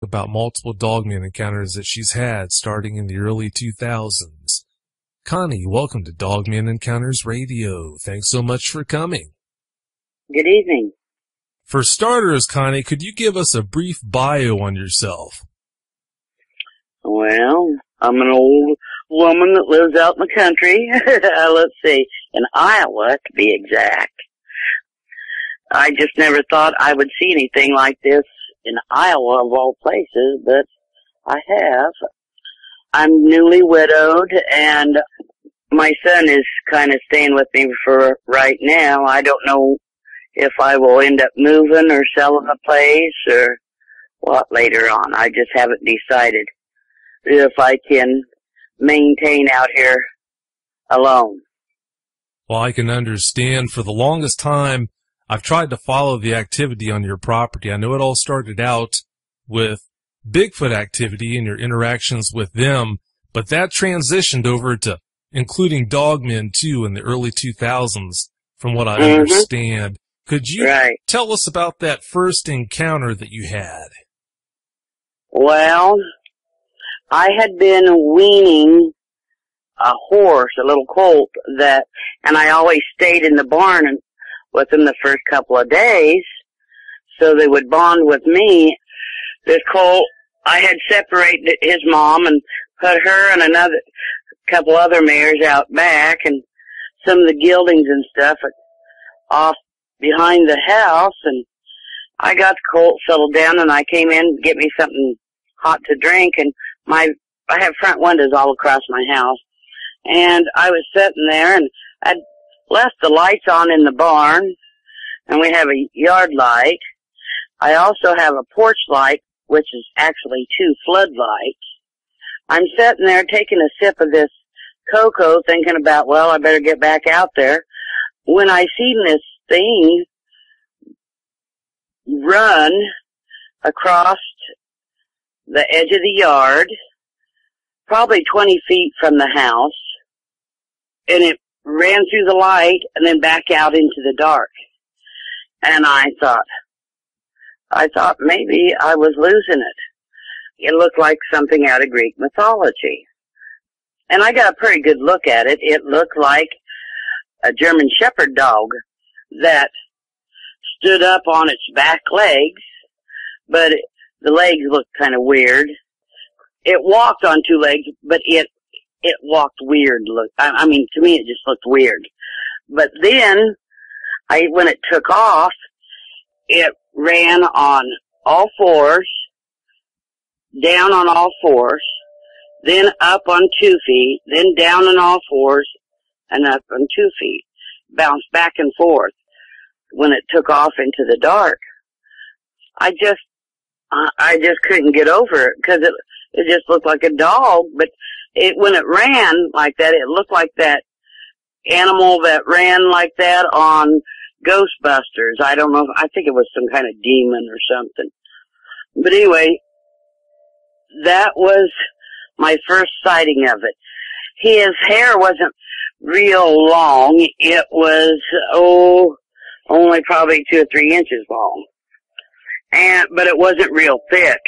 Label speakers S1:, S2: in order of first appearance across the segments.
S1: about multiple dogman encounters that she's had starting in the early 2000s. Connie, welcome to Dogman Encounters Radio. Thanks so much for coming.
S2: Good evening.
S1: For starters, Connie, could you give us a brief bio on yourself?
S2: Well, I'm an old woman that lives out in the country. Let's see, in Iowa, to be exact. I just never thought I would see anything like this in Iowa, of all places, but I have. I'm newly widowed, and my son is kind of staying with me for right now. I don't know if I will end up moving or selling the place or what later on. I just haven't decided if I can maintain out here alone.
S1: Well, I can understand. For the longest time, I've tried to follow the activity on your property. I know it all started out with Bigfoot activity and your interactions with them, but that transitioned over to including dogmen too in the early 2000s, from what I understand. Could you tell us about that first encounter that you had?
S2: Well, I had been weaning a horse, a little colt, and I always stayed in the barn with them the first couple of days, so they would bond with me. This colt, I had separated his mom and put her and another couple other mares out back, and some of the geldings and stuff off behind the house, and I got the colt settled down, and I came in to get me something hot to drink, and I have front windows all across my house, and I was sitting there, and I'd left the lights on in the barn, and we have a yard light. I also have a porch light, which is actually 2 floodlights. I'm sitting there taking a sip of this cocoa, thinking about, well, I better get back out there, when I seen this thing run across the edge of the yard, probably 20 feet from the house, and it ran through the light and then back out into the dark. And I thought maybe I was losing it. It looked like something out of Greek mythology. And I got a pretty good look at it. It looked like a German Shepherd dog that stood up on its back legs, but the legs looked kind of weird. It walked on 2 legs, but it walked weird. I mean, to me, it just looked weird. But then, when it took off, it ran on all 4s, down on all 4s, then up on 2 feet, then down on all 4s, and up on 2 feet. Bounced back and forth when it took off into the dark. I just couldn't get over it, because it just looked like a dog, but when it ran like that, it looked like that animal that ran like that on Ghostbusters. I don't know, I think it was some kind of demon or something. But anyway, that was my first sighting of it. His hair wasn't real long. It was, only probably 2 or 3 inches long. But it wasn't real thick.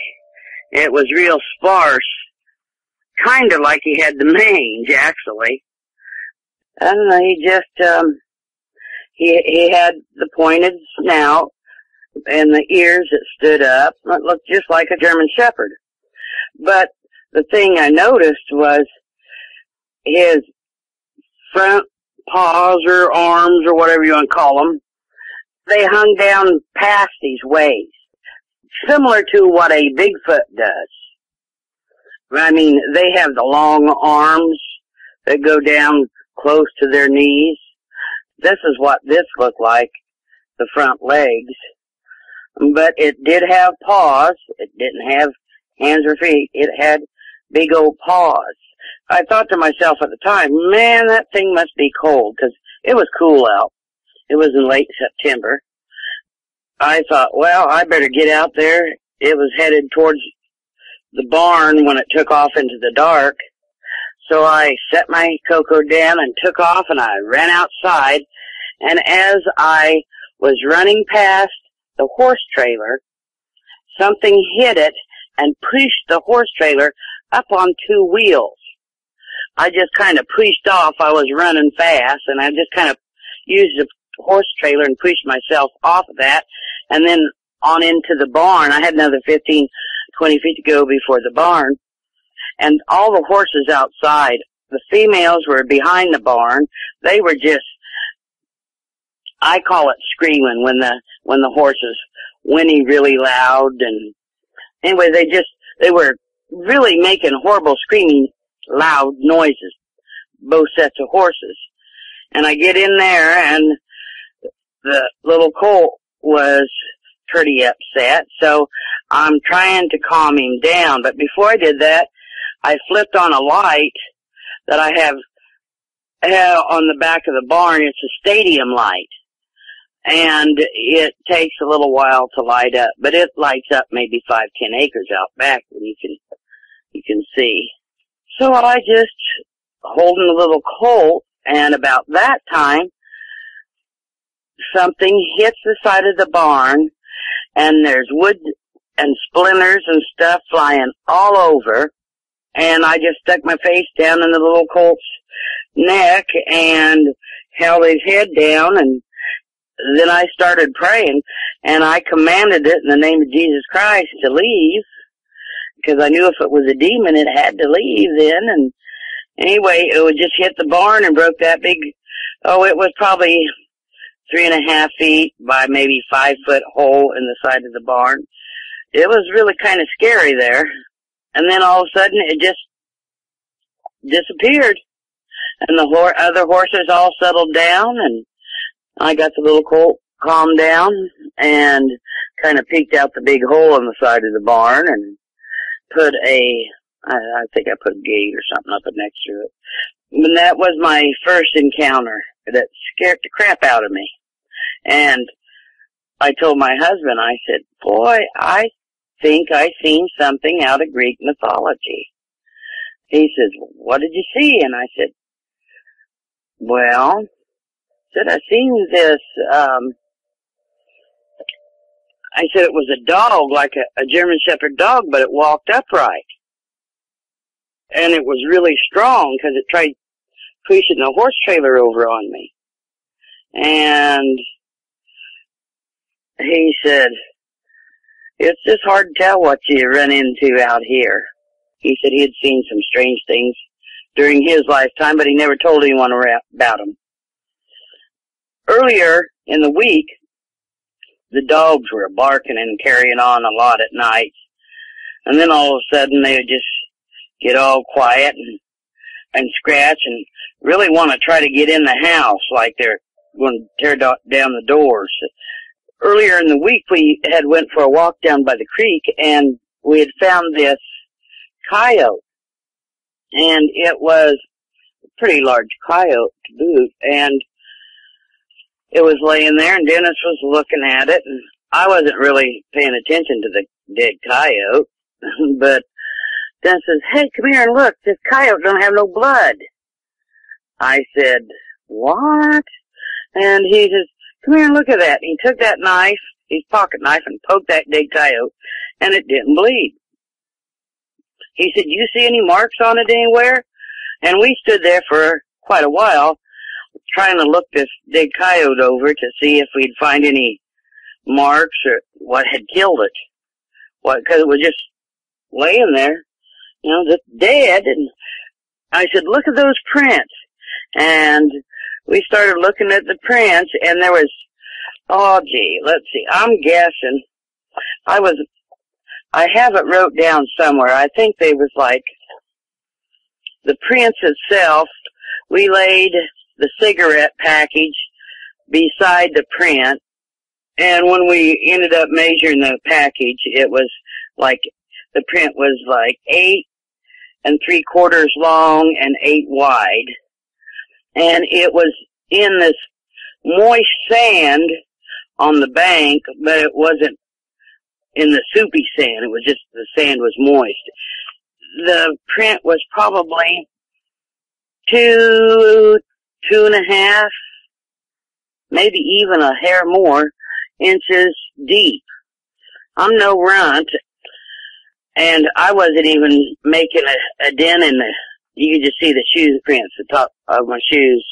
S2: It was real sparse. Kind of like he had the mange, actually. I don't know, he just, he had the pointed snout and the ears that stood up. It looked just like a German Shepherd. But the thing I noticed was his front paws or arms or whatever you want to call them, they hung down past his waist, similar to what a Bigfoot does. I mean, they have the long arms that go down close to their knees. This is what this looked like, the front legs. But it did have paws. It didn't have hands or feet. It had big old paws. I thought to myself at the time, man, that thing must be cold, because it was cool out. It was in late September. I thought, well, I better get out there. It was headed towards the barn when it took off into the dark. So I set my cocoa down and took off, and I ran outside. And as I was running past the horse trailer, something hit it, and pushed the horse trailer up on two wheels. I just kind of pushed off. I was running fast, and I just kind of used the horse trailer and pushed myself off of that, and then on into the barn. I had another 15, 20 feet to go before the barn, and all the horses outside, the females were behind the barn. They were just, I call it screaming when the horses whinny really loud, and anyway, they were really making horrible screaming loud noises, both sets of horses. And I get in there, and the little colt was pretty upset, so I'm trying to calm him down. But before I did that, I flipped on a light that I have on the back of the barn. It's a stadium light, and it takes a little while to light up, but it lights up maybe 5-10 acres out back, and you can see. So I just holding the little colt, and about that time, something hits the side of the barn, and there's wood and splinters and stuff flying all over, and I just stuck my face down in the little colt's neck and held his head down, and then I started praying, and I commanded it in the name of Jesus Christ to leave, because I knew if it was a demon, it had to leave then. And anyway, it would just hit the barn and broke that big, it was probably 3.5 feet by maybe 5 foot hole in the side of the barn. It was really kind of scary there. And then all of a sudden, it just disappeared. And the other horses all settled down, and I got the little colt calmed down and kind of peeked out the big hole in the side of the barn and put I think I put a gate or something up next to it. And that was my first encounter that scared the crap out of me. And I told my husband, I said, boy, I think I seen something out of Greek mythology. He says, what did you see? And I said, well, I seen this, I said it was a dog, like a German Shepherd dog, but it walked upright. And it was really strong because it tried pushing the horse trailer over on me. And he said, it's just hard to tell what you run into out here. He said he had seen some strange things during his lifetime, but he never told anyone about them. Earlier in the week, the dogs were barking and carrying on a lot at night. And then all of a sudden they would just get all quiet and scratch and really want to try to get in the house like they're going to tear down the doors. Earlier in the week, we had went for a walk down by the creek, and we had found this coyote. And it was a pretty large coyote to boot, and it was laying there, and Dennis was looking at it, and I wasn't really paying attention to the dead coyote, but Dennis says, hey, come here and look, this coyote don't have no blood. I said, what? And he says, come here and look at that. And he took that knife, his pocket knife, and poked that dead coyote, and it didn't bleed. He said, you see any marks on it anywhere? And we stood there for quite a while, trying to look this dead coyote over to see if we'd find any marks or what had killed it. Because it was just laying there, just dead. And I said, look at those prints. And we started looking at the prints, and there was, let's see, I'm guessing, I have it wrote down somewhere. I think they was like, the prints itself, we laid the cigarette package beside the print, and when we ended up measuring the package, it was like, the print was like 8 3/4 long and 8 wide. And it was in this moist sand on the bank, but it wasn't in the soupy sand. It was just the sand was moist. The print was probably 2.5, maybe even a hair more inches deep. I'm no runt, And I wasn't even making a dent in the, you could just see the shoe prints, the top of my shoes.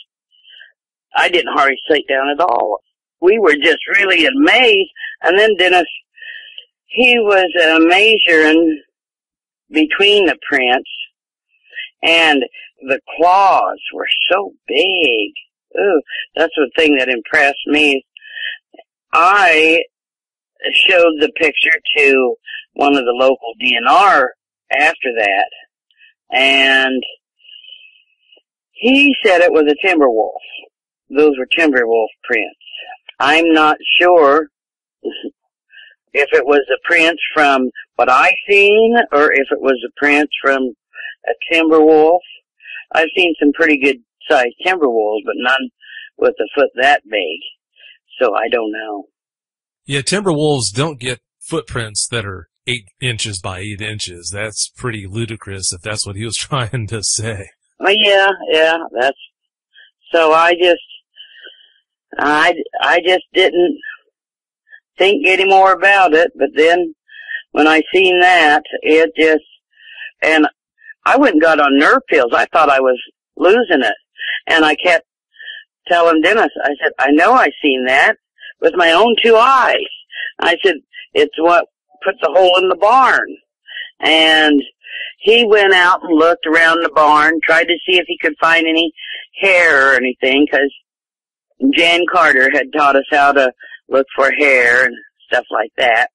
S2: I didn't hardly sit down at all. We were just really amazed. And then Dennis, he was measuring between the prints, and the claws were so big. Ooh, that's the thing that impressed me. I showed the picture to one of the local DNR after that, and he said it was a timber wolf. Those were timber wolf prints. I'm not sure if it was the prints from what I seen or if it was the prints from a timber wolf. I've seen some pretty good sized timber wolves, but none with a foot that big. So I don't know.
S1: Yeah, timber wolves don't get footprints that are 8 inches by 8 inches. That's pretty ludicrous if that's what he was trying to say.
S2: Well, yeah, that's, so I just didn't think any more about it, but then when I seen that, it just, and I went and got on nerve pills. I thought I was losing it. And I kept telling Dennis, I said, I know I seen that with my own 2 eyes. I said, it's what puts a hole in the barn. And he went out and looked around the barn, tried to see if he could find any hair or anything, because Jan Carter had taught us how to look for hair and stuff like that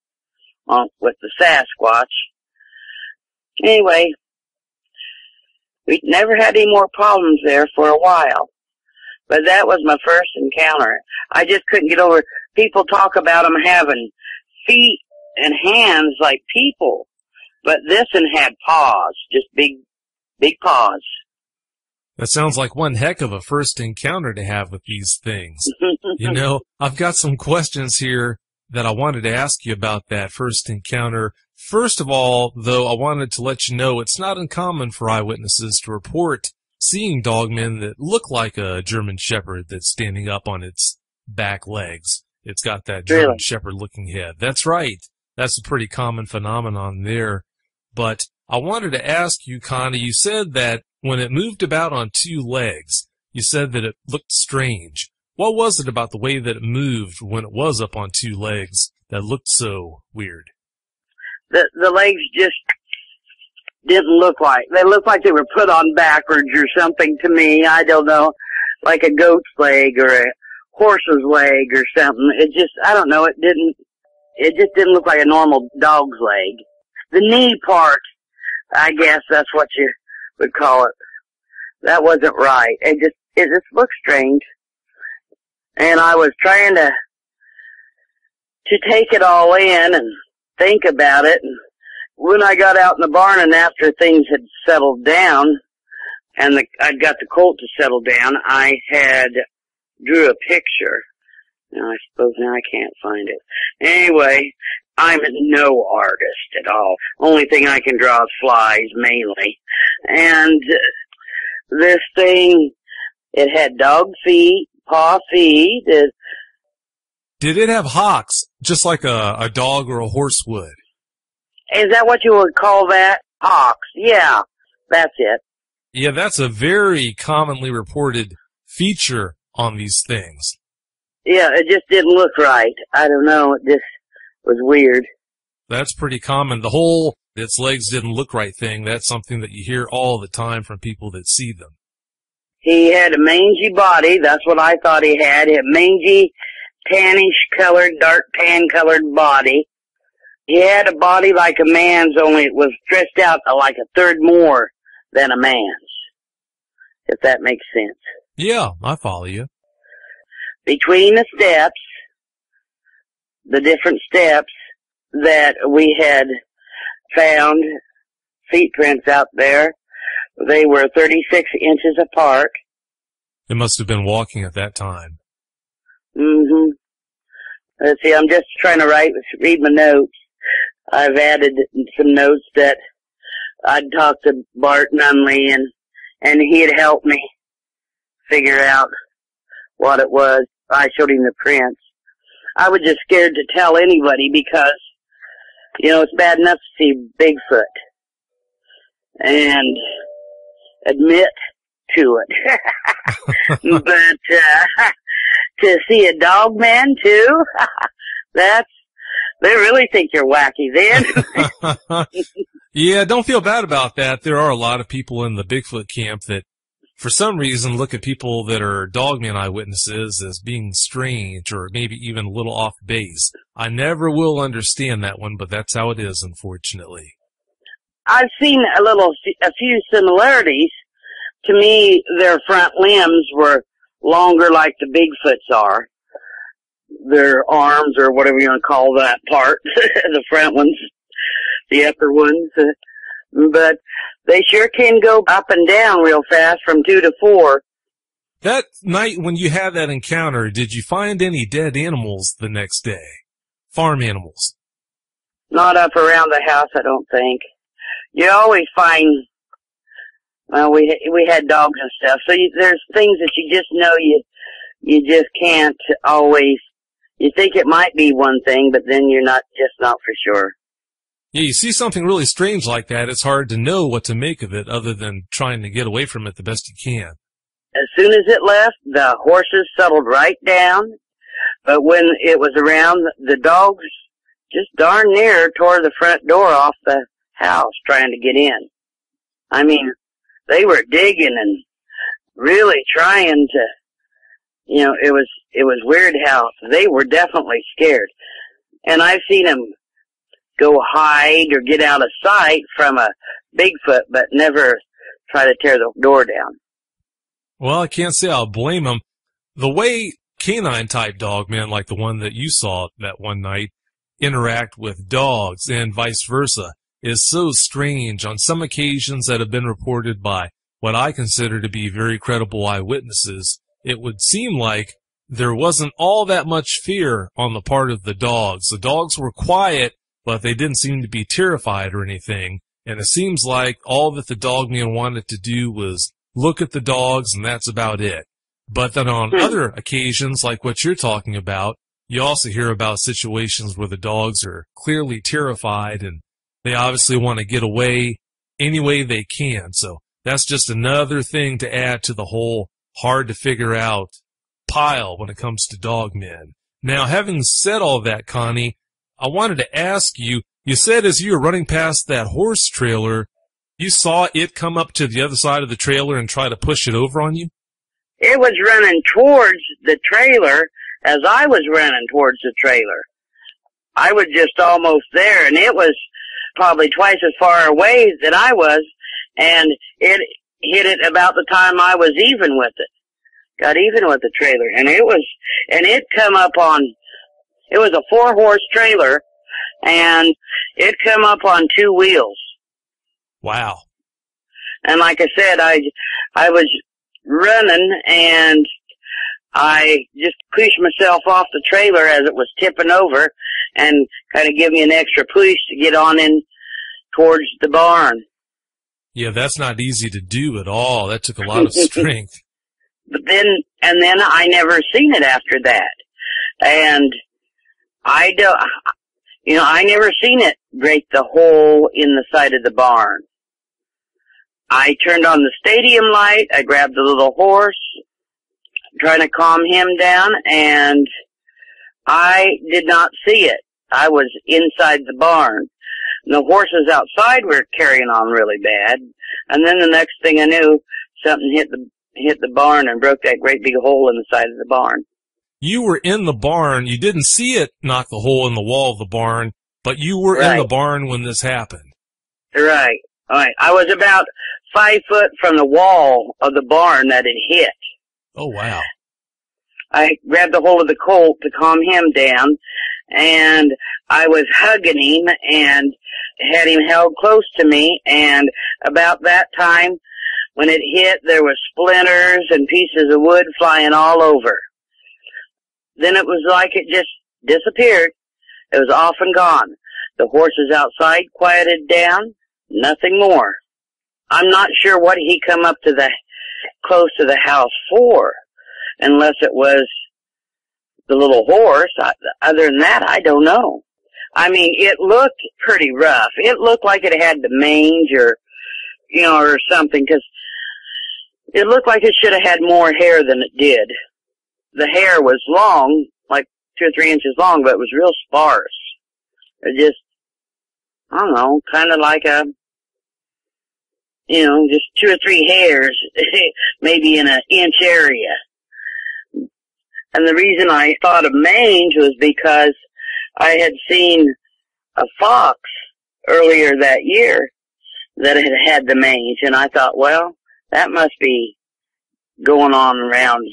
S2: with the Sasquatch. Anyway, we never had any more problems there for a while. But that was my first encounter. I just couldn't get over, people talk about them having feet and hands like people. But this one had paws, just big paws.
S1: That sounds like one heck of a first encounter to have with these things. You know, I've got some questions here that I wanted to ask you about that first encounter. First of all, though, I wanted to let you know it's not uncommon for eyewitnesses to report seeing dogmen that look like a German Shepherd that's standing up on its back legs. It's got that German Shepherd looking head. That's right. That's a pretty common phenomenon there. But I wanted to ask you, Connie, you said that when it moved about on 2 legs, you said that it looked strange. What was it about the way that it moved when it was up on 2 legs that looked so weird?
S2: The legs just didn't look like, they looked like they were put on backwards or something to me. I don't know, like a goat's leg or a horse's leg or something. It just, I don't know, it just didn't look like a normal dog's leg. The knee part, I guess that's what you would call it. That wasn't right. It just looked strange. And I was trying to take it all in and think about it. And when I got out in the barn and after things had settled down and I'd got the colt to settle down, I had drew a picture. Now I suppose now I can't find it. Anyway, I'm no artist at all. Only thing I can draw is flies, mainly. And this thing, it had dog feet, paw feet.
S1: Did it have hocks, just like a dog or a horse would?
S2: Is that what you would call that? Hocks. Yeah, that's it.
S1: Yeah, that's a very commonly reported feature on these things.
S2: Yeah, it just didn't look right. I don't know, it just was weird.
S1: That's pretty common. The whole its legs didn't look right thing, that's something that you hear all the time from people that see them.
S2: He had a mangy body, that's what I thought he had. He had a mangy, tannish colored, dark tan colored body. He had a body like a man's, only it was stretched out like a third more than a man's, if that makes sense.
S1: Yeah, I follow you.
S2: Between the steps, the different steps that we had found, feet prints out there, they were 36 inches apart.
S1: It must have been walking at that time.
S2: Mm-hmm. Let's see, I'm just trying to read my notes. I've added some notes that I'd talked to Bart Nunley and he had helped me figure out what it was. I showed him the prints. I was just scared to tell anybody because You know, it's bad enough to see Bigfoot and admit to it. But to see a dog man too, they really think you're wacky then.
S1: Yeah, don't feel bad about that. There are a lot of people in the Bigfoot camp that, for some reason, look at people that are dogman eyewitnesses as being strange or maybe even a little off base. I never will understand that one, but that's how it is, unfortunately.
S2: I've seen a few similarities. To me, their front limbs were longer like the Bigfoots are. Their arms, or whatever you want to call that part, the front ones, the upper ones. But they sure can go up and down real fast from 2 to 4.
S1: That night when you had that encounter, did you find any dead animals the next day? Farm animals?
S2: Not up around the house, I don't think. You always find, well, we had dogs and stuff, so there's things that you just know you just can't always, you think it might be one thing, but then you're not for sure.
S1: Yeah, you see something really strange like that, it's hard to know what to make of it other than trying to get away from it the best you can.
S2: As soon as it left, the horses settled right down, but when it was around, the dogs just darn near tore the front door off the house trying to get in. I mean, they were digging and really trying to, you know, it was weird how they were definitely scared. And I've seen them go hide or get out of sight from a Bigfoot, but never try to tear the door down.
S1: Well, I can't say I'll blame them. The way canine-type dogmen, like the one that you saw that one night, interact with dogs and vice versa is so strange on some occasions that have been reported by what I consider to be very credible eyewitnesses. It would seem like there wasn't all that much fear on the part of the dogs. The dogs were quiet, but they didn't seem to be terrified or anything. And it seems like all that the dogman wanted to do was look at the dogs, and that's about it. But then on other occasions, like what you're talking about, you also hear about situations where the dogs are clearly terrified, and they obviously want to get away any way they can. So that's just another thing to add to the whole hard-to-figure-out pile when it comes to dogmen. Now, having said all that, Connie, I wanted to ask you, you said as you were running past that horse trailer, you saw it come up to the other side of the trailer and try to push it over on you?
S2: It was running towards the trailer as I was running towards the trailer. I was just almost there, and it was probably twice as far away than I was, and it hit it about the time I was even with it. Got even with the trailer, and it come up on, it was a 4-horse trailer, and it come up on 2 wheels.
S1: Wow.
S2: And like I said, I was running, and I just pushed myself off the trailer as it was tipping over and kind of give me an extra push to get on in towards the barn.
S1: Yeah, that's not easy to do at all. That took a lot of strength.
S2: But then I never seen it after that. And I never seen it break the hole in the side of the barn. I turned on the stadium light, I grabbed the little horse, trying to calm him down, and I did not see it. I was inside the barn. And the horses outside were carrying on really bad. And then the next thing I knew, something hit the barn and broke that great big hole in the side of the barn.
S1: You were in the barn. You didn't see it knock the hole in the wall of the barn, but you were in the barn when this happened.
S2: Right. All right. I was about 5 foot from the wall of the barn that it hit.
S1: Oh, wow.
S2: I grabbed a hold of the colt to calm him down, and I was hugging him and had him held close to me, and about that time, when it hit, there were splinters and pieces of wood flying all over. Then it was like it just disappeared. It was off and gone. The horses outside quieted down, nothing more. I'm not sure what he come up to close to the house for, unless it was the little horse. Other than that, I don't know. I mean, it looked pretty rough. It looked like it had the mange or, or something, because it looked like it should have had more hair than it did. The hair was long, like 2 or 3 inches long, but it was real sparse. It just, I don't know, kind of like a, just 2 or 3 hairs, maybe in an inch area. And the reason I thought of mange was because I had seen a fox earlier that year that had the mange, and I thought, well, that must be going on around,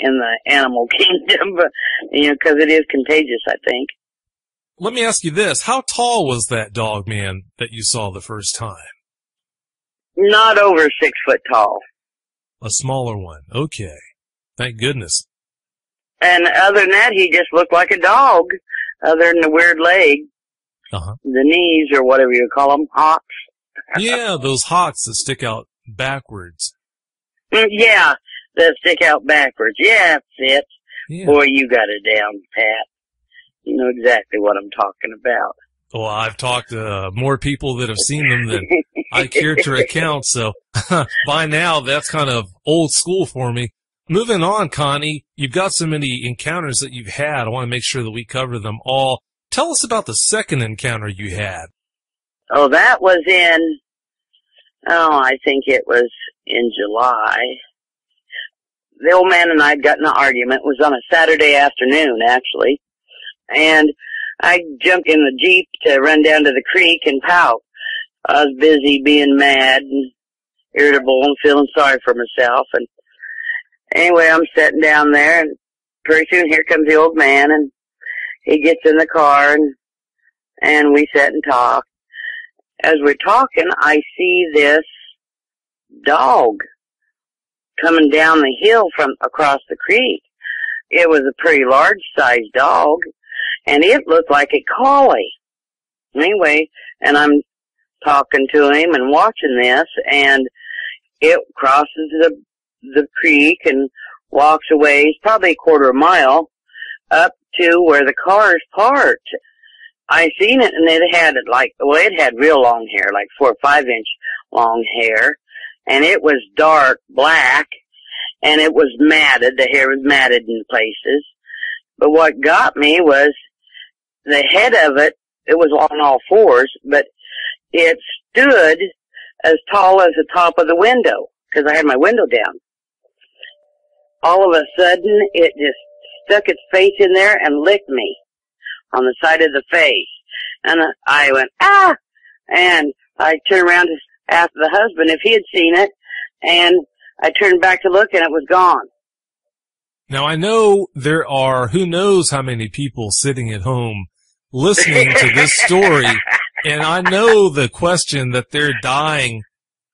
S2: in the animal kingdom, but, because it is contagious, I think.
S1: Let me ask you this. How tall was that dog man that you saw the first time?
S2: Not over 6 foot tall.
S1: A smaller one. Okay. Thank goodness.
S2: And other than that, he just looked like a dog, other than the weird leg, the knees, or whatever you call them, hocks.
S1: Yeah, those hocks that stick out backwards.
S2: Yeah, that stick out backwards. Yeah, that's it.
S1: Yeah.
S2: Boy, you got it down, Pat. You know exactly what I'm talking about.
S1: Well, I've talked to more people that have seen them than I care to recount, so by now that's kind of old school for me. Moving on, Connie, you've got so many encounters that you've had. I want to make sure that we cover them all. Tell us about the second encounter you had.
S2: Oh, that was I think it was in July. The old man and I had gotten an argument. It was on a Saturday afternoon, actually. And I jumped in the Jeep to run down to the creek and pout. I was busy being mad and irritable and feeling sorry for myself. And anyway, I'm sitting down there, and pretty soon here comes the old man, and he gets in the car, and we sit and talk. As we're talking, I see this dog coming down the hill from across the creek. It was a pretty large-sized dog, and it looked like a collie. Anyway, and I'm talking to him and watching this, and it crosses the creek and walks away. It's probably a quarter of a mile up to where the car is parked. I seen it, and it had it had real long hair, like 4 or 5 inch long hair, and it was dark black, and it was matted. The hair was matted in places. But what got me was the head of it. It was on all fours, but it stood as tall as the top of the window, because I had my window down. All of a sudden, it just stuck its face in there and licked me on the side of the face. And I went, ah! And I turned around to ask the husband if he had seen it, and I turned back to look, and it was gone.
S1: Now, I know there are who knows how many people sitting at home listening to this story, and I know the question that they're dying,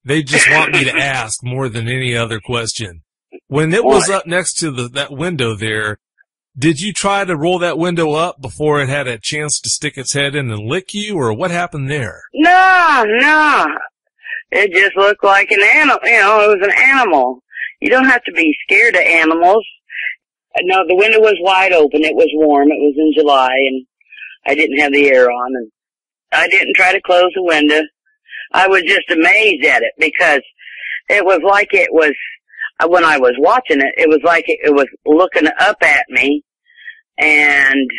S1: they just want me to ask more than any other question. When it was up next to that window there, did you try to roll that window up before it had a chance to stick its head in and lick you, or what happened there?
S2: No. It just looked like an animal. It was an animal. You don't have to be scared of animals. No, the window was wide open. It was warm. It was in July, and I didn't have the air on, and I didn't try to close the window. I was just amazed at it, because it was like it was, when I was watching it, it was like it was looking up at me and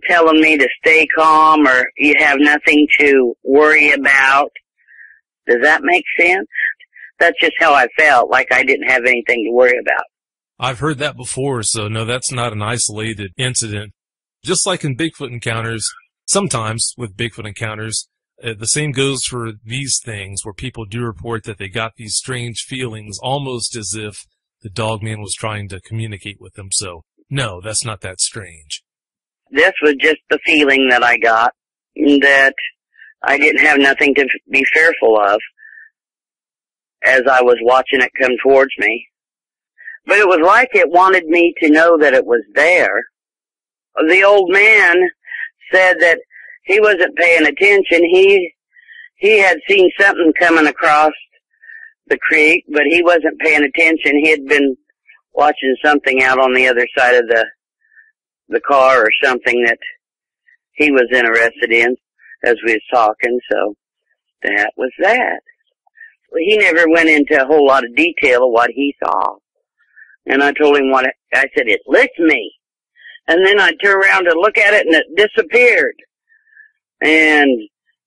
S2: telling me to stay calm, or you have nothing to worry about. Does that make sense? That's just how I felt, like I didn't have anything to worry about.
S1: I've heard that before, so no, that's not an isolated incident. Just like in Bigfoot encounters, sometimes with Bigfoot encounters, the same goes for these things, where people do report that they got these strange feelings, almost as if the dogman was trying to communicate with them. So, no, that's not that strange.
S2: This was just the feeling that I got, that I didn't have nothing to be fearful of as I was watching it come towards me. But it was like it wanted me to know that it was there. The old man said that he wasn't paying attention. He had seen something coming across the creek, but he wasn't paying attention. He had been watching something out on the other side of the car, or something that he was interested in as we was talking, so that was that. He never went into a whole lot of detail of what he saw. And I told him I said, it licked me. And then I turned around to look at it and it disappeared. And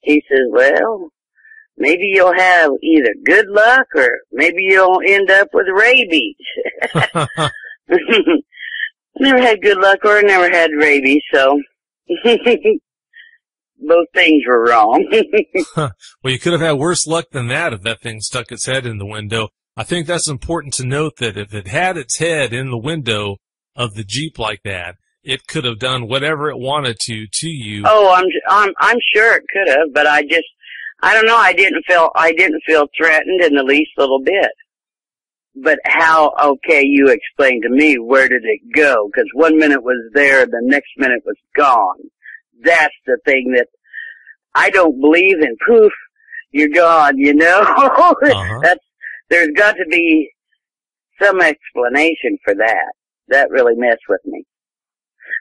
S2: he says, well, maybe you'll have either good luck or maybe you'll end up with rabies. I never had good luck or I never had rabies, so both things were wrong.
S1: Well, you could have had worse luck than that if that thing stuck its head in the window. I think that's important to note that if it had its head in the window of the Jeep like that, it could have done whatever it wanted to you.
S2: Oh, I'm sure it could have, but I don't know. I didn't feel threatened in the least little bit. But how? Okay, you explain to me, where did it go? Because 1 minute was there, the next minute was gone. That's the thing that I don't believe in. Poof, you're gone. You know, there's got to be some explanation for that. That really messed with me.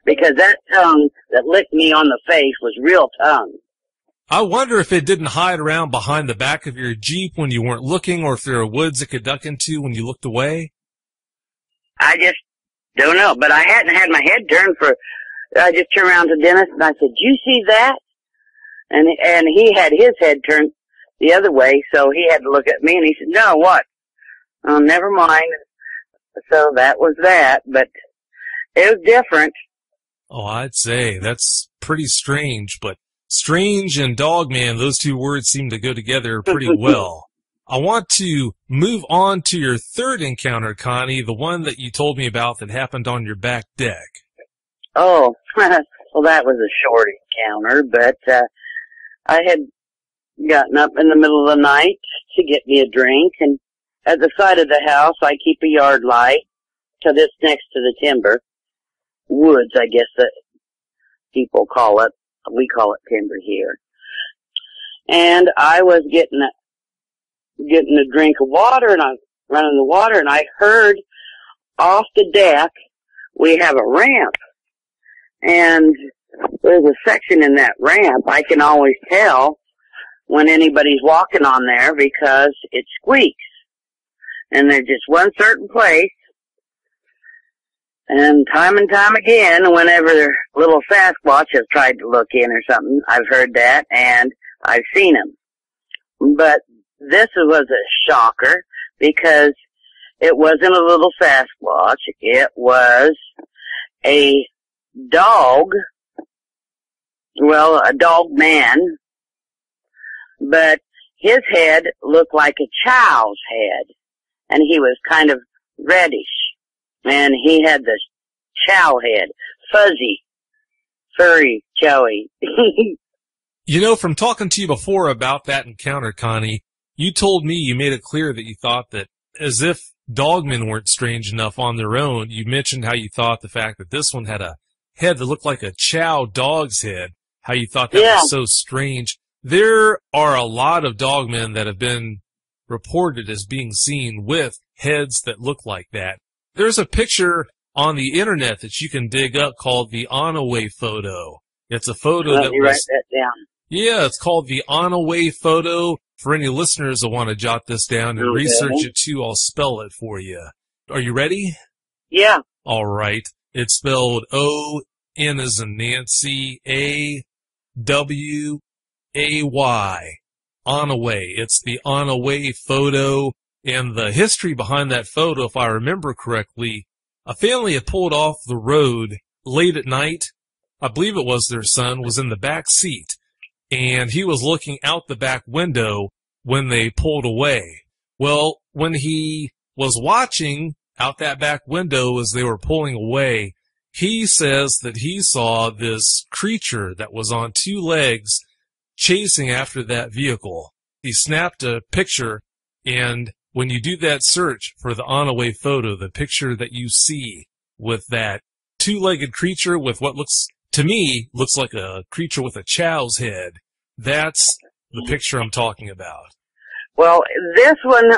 S2: Because that tongue that licked me on the face was real tongue.
S1: I wonder if it didn't hide around behind the back of your Jeep when you weren't looking, or if there were woods it could duck into when you looked away.
S2: I just don't know. But I hadn't had my head turned I just turned around to Dennis and I said, "Do you see that?" And he had his head turned the other way, so he had to look at me and he said, "No, what?" Oh, never mind. So that was that, but it was different.
S1: Oh, I'd say that's pretty strange, but strange and dogman, those two words seem to go together pretty well. I want to move on to your third encounter, Connie, the one that you told me about that happened on your back deck.
S2: Oh, well, that was a short encounter, but I had gotten up in the middle of the night to get me a drink, and at the side of the house, I keep a yard light, because it's next to the timber. Woods, I guess that people call it. We call it timber here. And I was getting a drink of water, and I was running the water, and I heard off the deck, we have a ramp. And there's a section in that ramp, I can always tell when anybody's walking on there because it squeaks. And there's just one certain place. And time again, whenever little Sasquatch has tried to look in or something, I've heard that and I've seen him. But this was a shocker because it wasn't a little Sasquatch. It was a dog, well, a dog man, but his head looked like a chow's head, and he was kind of reddish. And he had the chow head, fuzzy, furry, chowy.
S1: You know, from talking to you before about that encounter, Connie, you told me you made it clear that you thought that as if dogmen weren't strange enough on their own, you mentioned how you thought the fact that this one had a head that looked like a chow dog's head, how you thought that was so strange. There are a lot of dogmen that have been reported as being seen with heads that look like that. There's a picture on the internet that you can dig up called the On-Away photo. It's a photo
S2: Let me write that down.
S1: Yeah, it's called the On-Away photo. For any listeners that want to jot this down and research it too, I'll spell it for you. Are you ready?
S2: Yeah.
S1: All right. It's spelled O-N as in Nancy, A-W-A-Y. On-Away. It's the On-Away photo. And the history behind that photo, if I remember correctly, a family had pulled off the road late at night. I believe it was their son was in the back seat, and he was looking out the back window when they pulled away. Well, when he was watching out that back window as they were pulling away, he says that he saw this creature that was on two legs chasing after that vehicle. He snapped a picture, and when you do that search for the On-Away photo, the picture that you see with that two-legged creature with what looks, to me, looks like a creature with a chow's head, that's the picture I'm talking about.
S2: Well, this one,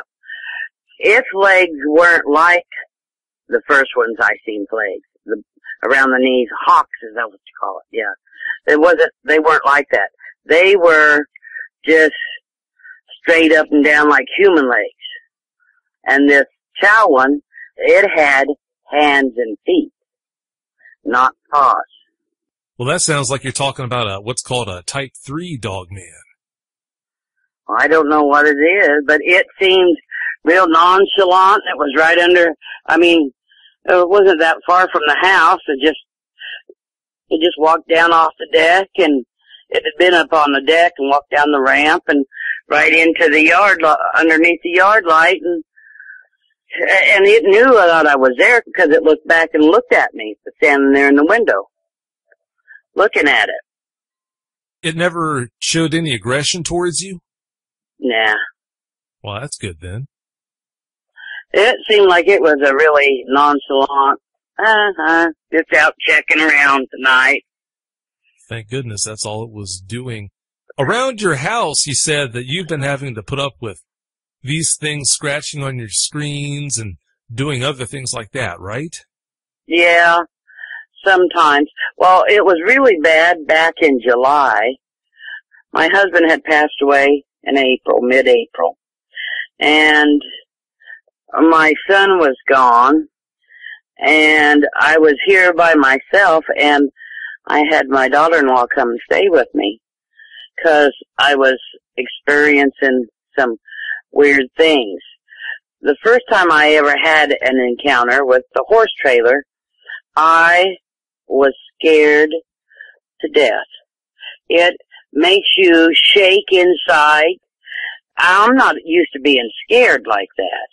S2: its legs weren't like the first ones I seen legs. Around the knees, hocks, is that what you call it? Yeah. They weren't like that. They were just straight up and down like human legs. And this chow one, it had hands and feet, not paws.
S1: Well, that sounds like you're talking about what's called a Type 3 dog man.
S2: I don't know what it is, but it seemed real nonchalant. It was right under, it wasn't that far from the house. It just walked down off the deck, and it had been up on the deck and walked down the ramp and right into the yard, underneath the yard light, and it knew that I was there because it looked back and looked at me, standing there in the window, looking at it.
S1: It never showed any aggression towards you?
S2: Nah.
S1: Well, that's good then.
S2: It seemed like it was a really nonchalant, just out checking around tonight.
S1: Thank goodness that's all it was doing. Around your house, you said that you've been having to put up with these things scratching on your screens and doing other things like that, right?
S2: Yeah, sometimes. Well, it was really bad back in July. My husband had passed away in April, mid-April. And my son was gone. And I was here by myself, and I had my daughter-in-law come and stay with me because I was experiencing some weird things. The first time I ever had an encounter with the horse trailer, I was scared to death. It makes you shake inside. I'm not used to being scared like that.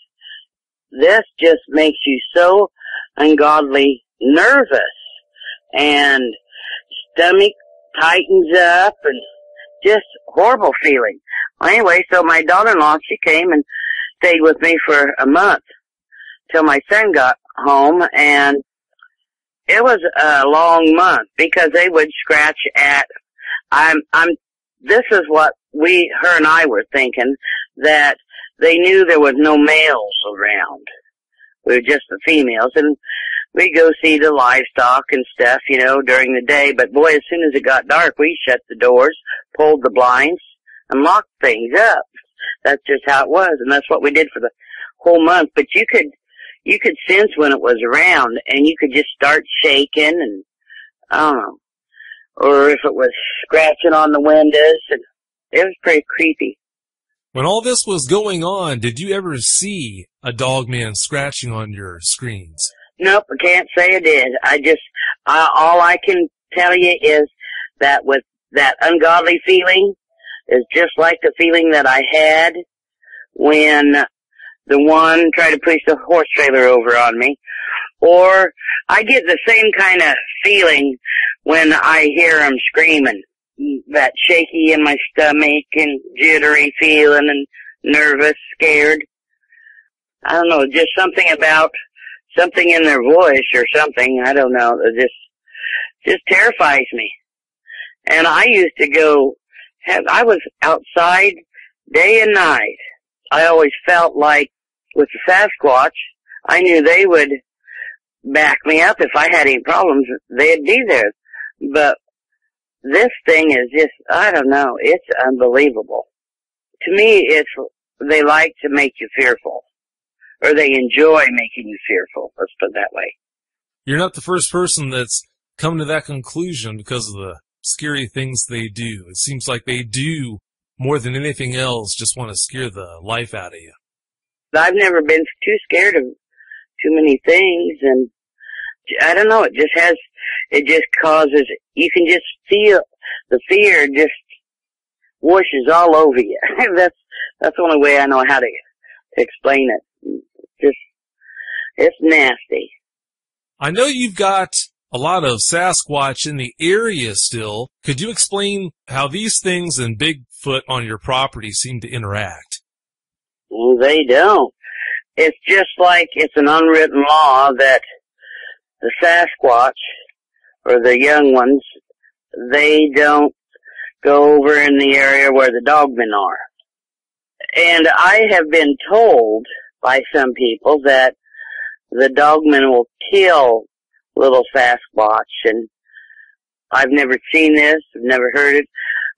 S2: This just makes you so ungodly nervous, and stomach tightens up, and just horrible feeling. Well, anyway, so my daughter-in-law, she came and stayed with me for a month till my son got home, and it was a long month because they would scratch at, this is what her and I were thinking, that they knew there was no males around. We were just the females, and we'd go see the livestock and stuff, during the day, but boy, as soon as it got dark, we shut the doors, pulled the blinds, and locked things up. That's just how it was, and that's what we did for the whole month. But you could sense when it was around, and you could just start shaking, and I don't know, or if it was scratching on the windows, and it was pretty creepy.
S1: When all this was going on, did you ever see a dog man scratching on your screens?
S2: Nope, I can't say I did. All I can tell you is that with that ungodly feeling is just like the feeling that I had when the one tried to push the horse trailer over on me. Or I get the same kind of feeling when I hear them screaming. That shaky in my stomach and jittery feeling and nervous, scared. I don't know, just something in their voice or something. I don't know. It just terrifies me. And I used to I was outside day and night. I always felt like with the Sasquatch, I knew they would back me up if I had any problems. They'd be there. But this thing is just, I don't know, it's unbelievable. To me, they like to make you fearful. Or they enjoy making you fearful, let's put it that way.
S1: You're not the first person that's come to that conclusion because of the scary things they do. It seems like they do, more than anything else, just want to scare the life out of you.
S2: I've never been too scared of too many things, and I don't know, it just causes, you can just feel the fear just washes all over you. That's the only way I know how to explain it. It's nasty.
S1: I know you've got a lot of Sasquatch in the area still. Could you explain how these things and Bigfoot on your property seem to interact?
S2: Well, they don't. It's just like it's an unwritten law that the Sasquatch, or the young ones, they don't go over in the area where the dogmen are. And I have been told by some people that the dogmen will kill little Sasquatch, and I've never seen this. I've never heard it.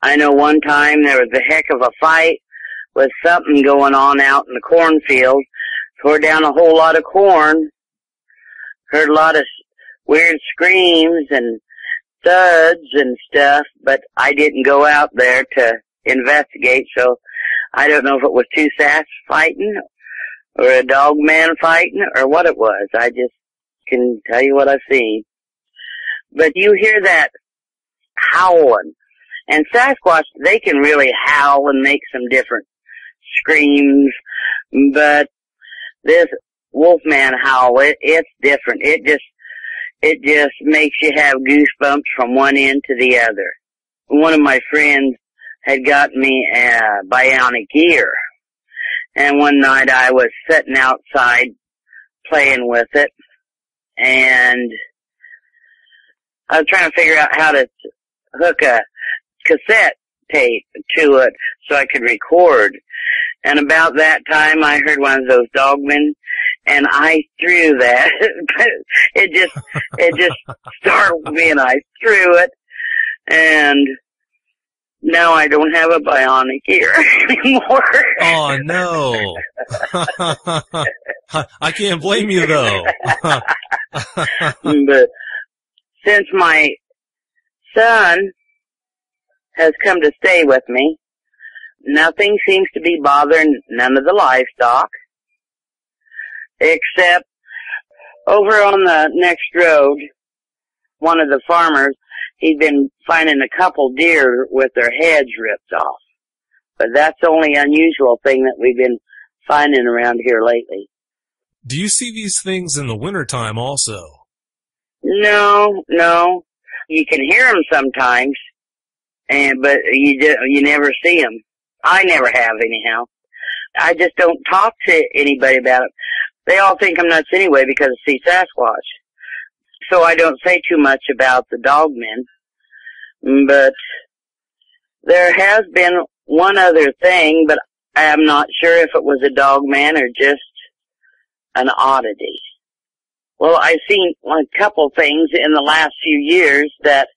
S2: I know one time there was a heck of a fight with something going on out in the cornfield. Tore down a whole lot of corn. Heard a lot of weird screams and thuds and stuff, but I didn't go out there to investigate, so I don't know if it was two sass fighting or a dog man fighting or what it was. I just can tell you what I've seen. But you hear that howling. And Sasquatch, they can really howl and make some different screams, but this Wolfman howl, it's different. It just makes you have goosebumps from one end to the other. One of my friends had gotten me a bionic ear, and one night I was sitting outside playing with it, and I was trying to figure out how to hook a cassette tape to it so I could record. And about that time I heard one of those dogmen, and I threw that. it just startled me, and I threw it, and now I don't have a bionic ear anymore.
S1: Oh, no. I can't blame you, though.
S2: But since my son has come to stay with me, nothing seems to be bothering none of the livestock, except over on the next road, one of the farmers, he'd been finding a couple deer with their heads ripped off. But that's the only unusual thing that we've been finding around here lately.
S1: Do you see these things in the wintertime also?
S2: No. You can hear them sometimes, but you never see them. I never have, anyhow. I just don't talk to anybody about it. They all think I'm nuts anyway because I see Sasquatch. So I don't say too much about the dogmen. But there has been one other thing, but I'm not sure if it was a dogman or just an oddity. Well, I've seen a couple things in the last few years that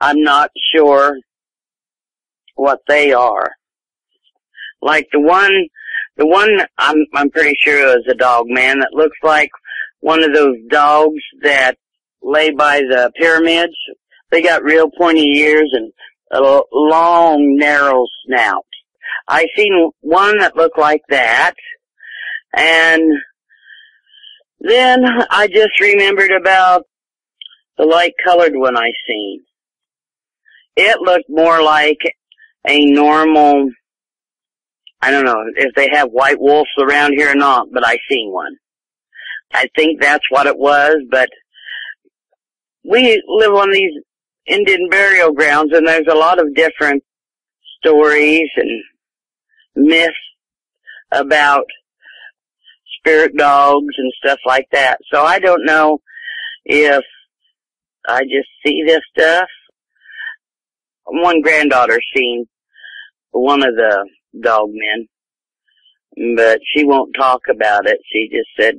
S2: I'm not sure what they are. Like the one I'm pretty sure is a dog man that looks like one of those dogs that lay by the pyramids. They got real pointy ears and a long, narrow snout. I seen one that looked like that, and then I just remembered about the light-colored one I seen. It looked more like a normal, I don't know if they have white wolves around here or not, but I seen one. I think that's what it was, but we live on these Indian burial grounds, and there's a lot of different stories and myths about spirit dogs and stuff like that. So I don't know if I just see this stuff. One granddaughter seen one of the dog men, but she won't talk about it. She just said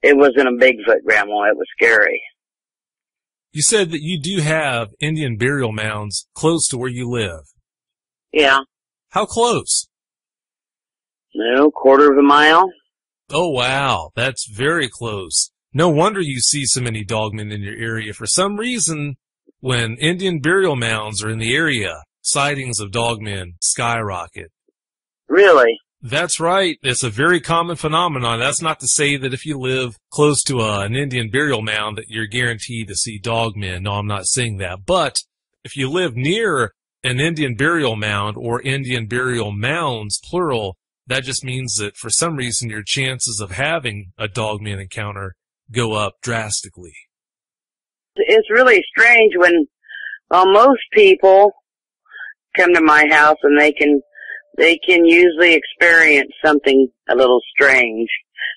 S2: it wasn't a Bigfoot, Grandma. It was scary.
S1: You said that you do have Indian burial mounds close to where you live.
S2: Yeah.
S1: How close?
S2: No, quarter of a mile.
S1: Oh, wow. That's very close. No wonder you see so many dogmen in your area. For some reason, when Indian burial mounds are in the area, sightings of dogmen skyrocket.
S2: Really?
S1: That's right. It's a very common phenomenon. That's not to say that if you live close to an Indian burial mound that you're guaranteed to see dogmen. No, I'm not saying that. But if you live near an Indian burial mound or Indian burial mounds, plural, that just means that for some reason your chances of having a dogman encounter go up drastically.
S2: It's really strange when most people come to my house and they can usually experience something a little strange.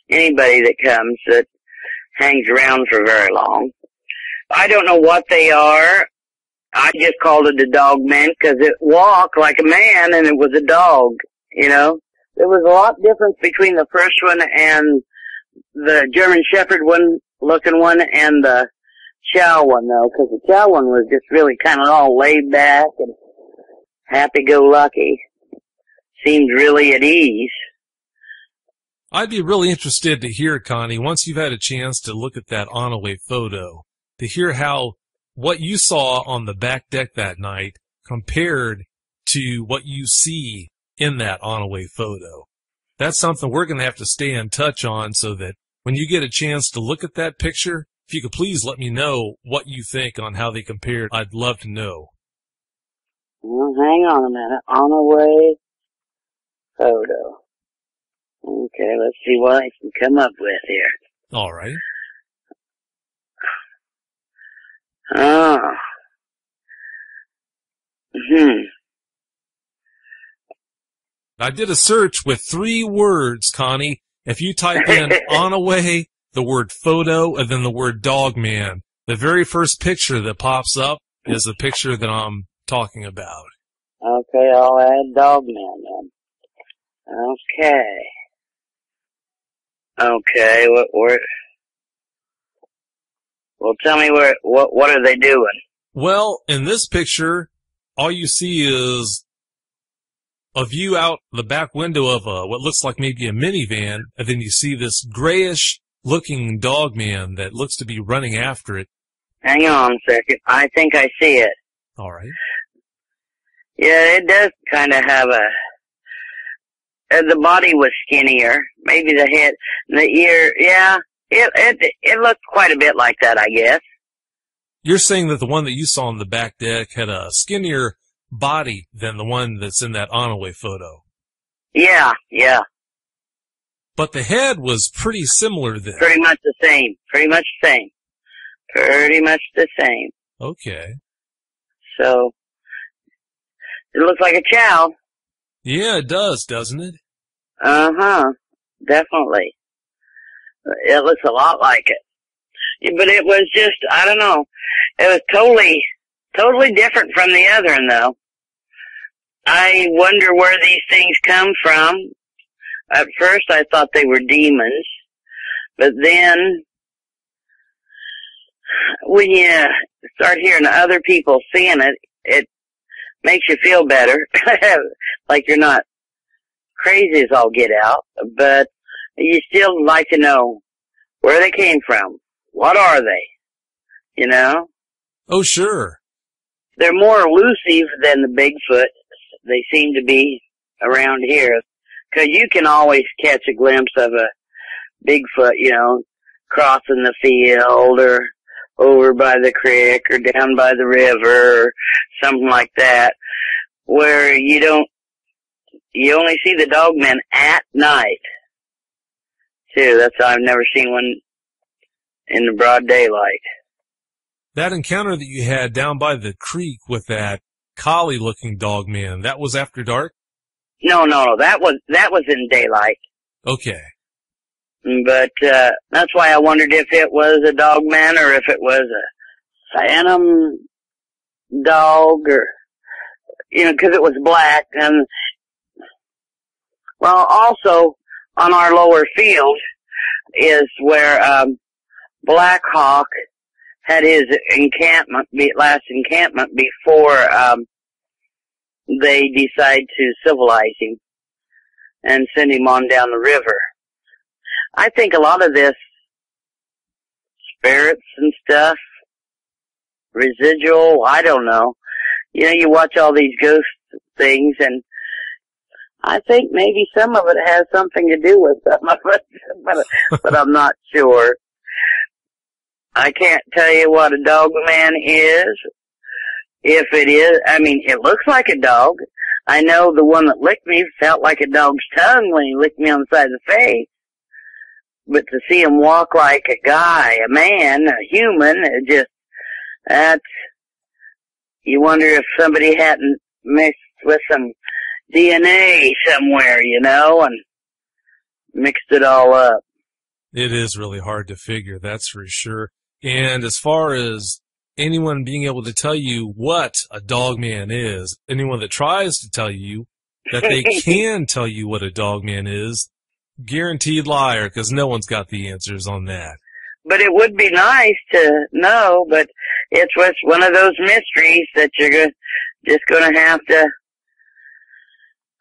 S2: Anybody that comes that hangs around for very long. I don't know what they are. I just called it a dog man because it walked like a man and it was a dog, you know. There was a lot of difference between the first one and the German Shepherd one looking one and the chow one, though, because the chow one was just really kind of all laid back and happy-go-lucky. Seemed really at ease.
S1: I'd be really interested to hear, Connie, once you've had a chance to look at that on-away photo, to hear how what you saw on the back deck that night compared to what you see in that on-away photo. That's something we're going to have to stay in touch on, so that when you get a chance to look at that picture, if you could please let me know what you think on how they compared. I'd love to know.
S2: Well, hang on a minute. On-away photo. Okay, let's see what I can come up with here.
S1: All right.
S2: Oh.
S1: I did a search with 3 words, Connie. If you type in on away, the word photo, and then the word dog man, the very first picture that pops up is the picture that I'm talking about.
S2: Okay, I'll add dog man then. Okay. Okay, well, tell me what are they doing?
S1: Well, in this picture, all you see is a view out the back window of what looks like maybe a minivan, and then you see this grayish-looking dog man that looks to be running after it.
S2: Hang on a second. I think I see it.
S1: All right.
S2: Yeah, it does kind of have the body was skinnier. Maybe the head, the ear, yeah. It looked quite a bit like that, I guess.
S1: You're saying that the one that you saw on the back deck had a skinnier body than the one that's in that on-away photo.
S2: Yeah.
S1: But the head was pretty similar then.
S2: Pretty much the same.
S1: Okay.
S2: So, it looks like a chow.
S1: Yeah, it does, doesn't it?
S2: Uh-huh. Definitely. It looks a lot like it. But it was just, I don't know. It was totally different from the other one, though. I wonder where these things come from. At first I thought they were demons. But then, when you start hearing other people seeing it, it makes you feel better. Like you're not crazy as all get out. But you still like to know where they came from. What are they? You know?
S1: Oh, sure.
S2: They're more elusive than the Bigfoot. They seem to be around here. 'Cause you can always catch a glimpse of a Bigfoot, you know, crossing the field or over by the creek or down by the river or something like that, where you only see the dogmen at night, too. That's why I've never seen one in the broad daylight.
S1: That encounter that you had down by the creek with that collie-looking dog man, that was after dark?
S2: No, that was in daylight.
S1: Okay.
S2: But, that's why I wondered if it was a dog man or if it was a phantom dog or, you know, 'cause it was black. And, well, also on our lower field is where, Black Hawk had his last encampment before, they decide to civilize him and send him on down the river. I think a lot of this spirits and stuff, residual, I don't know. You know, you watch all these ghost things and I think maybe some of it has something to do with some of it, but I'm not sure. I can't tell you what a dog man is. If it is, I mean, it looks like a dog. I know the one that licked me felt like a dog's tongue when he licked me on the side of the face. But to see him walk like a guy, a man, a human, you wonder if somebody hadn't mixed with some DNA somewhere, you know, and mixed it all up.
S1: It is really hard to figure, that's for sure. And as far as anyone being able to tell you what a dog man is, anyone that tries to tell you that they can tell you what a dog man is, guaranteed liar, because no one's got the answers on that.
S2: but it would be nice to know, but it's one of those mysteries that you're just going to have to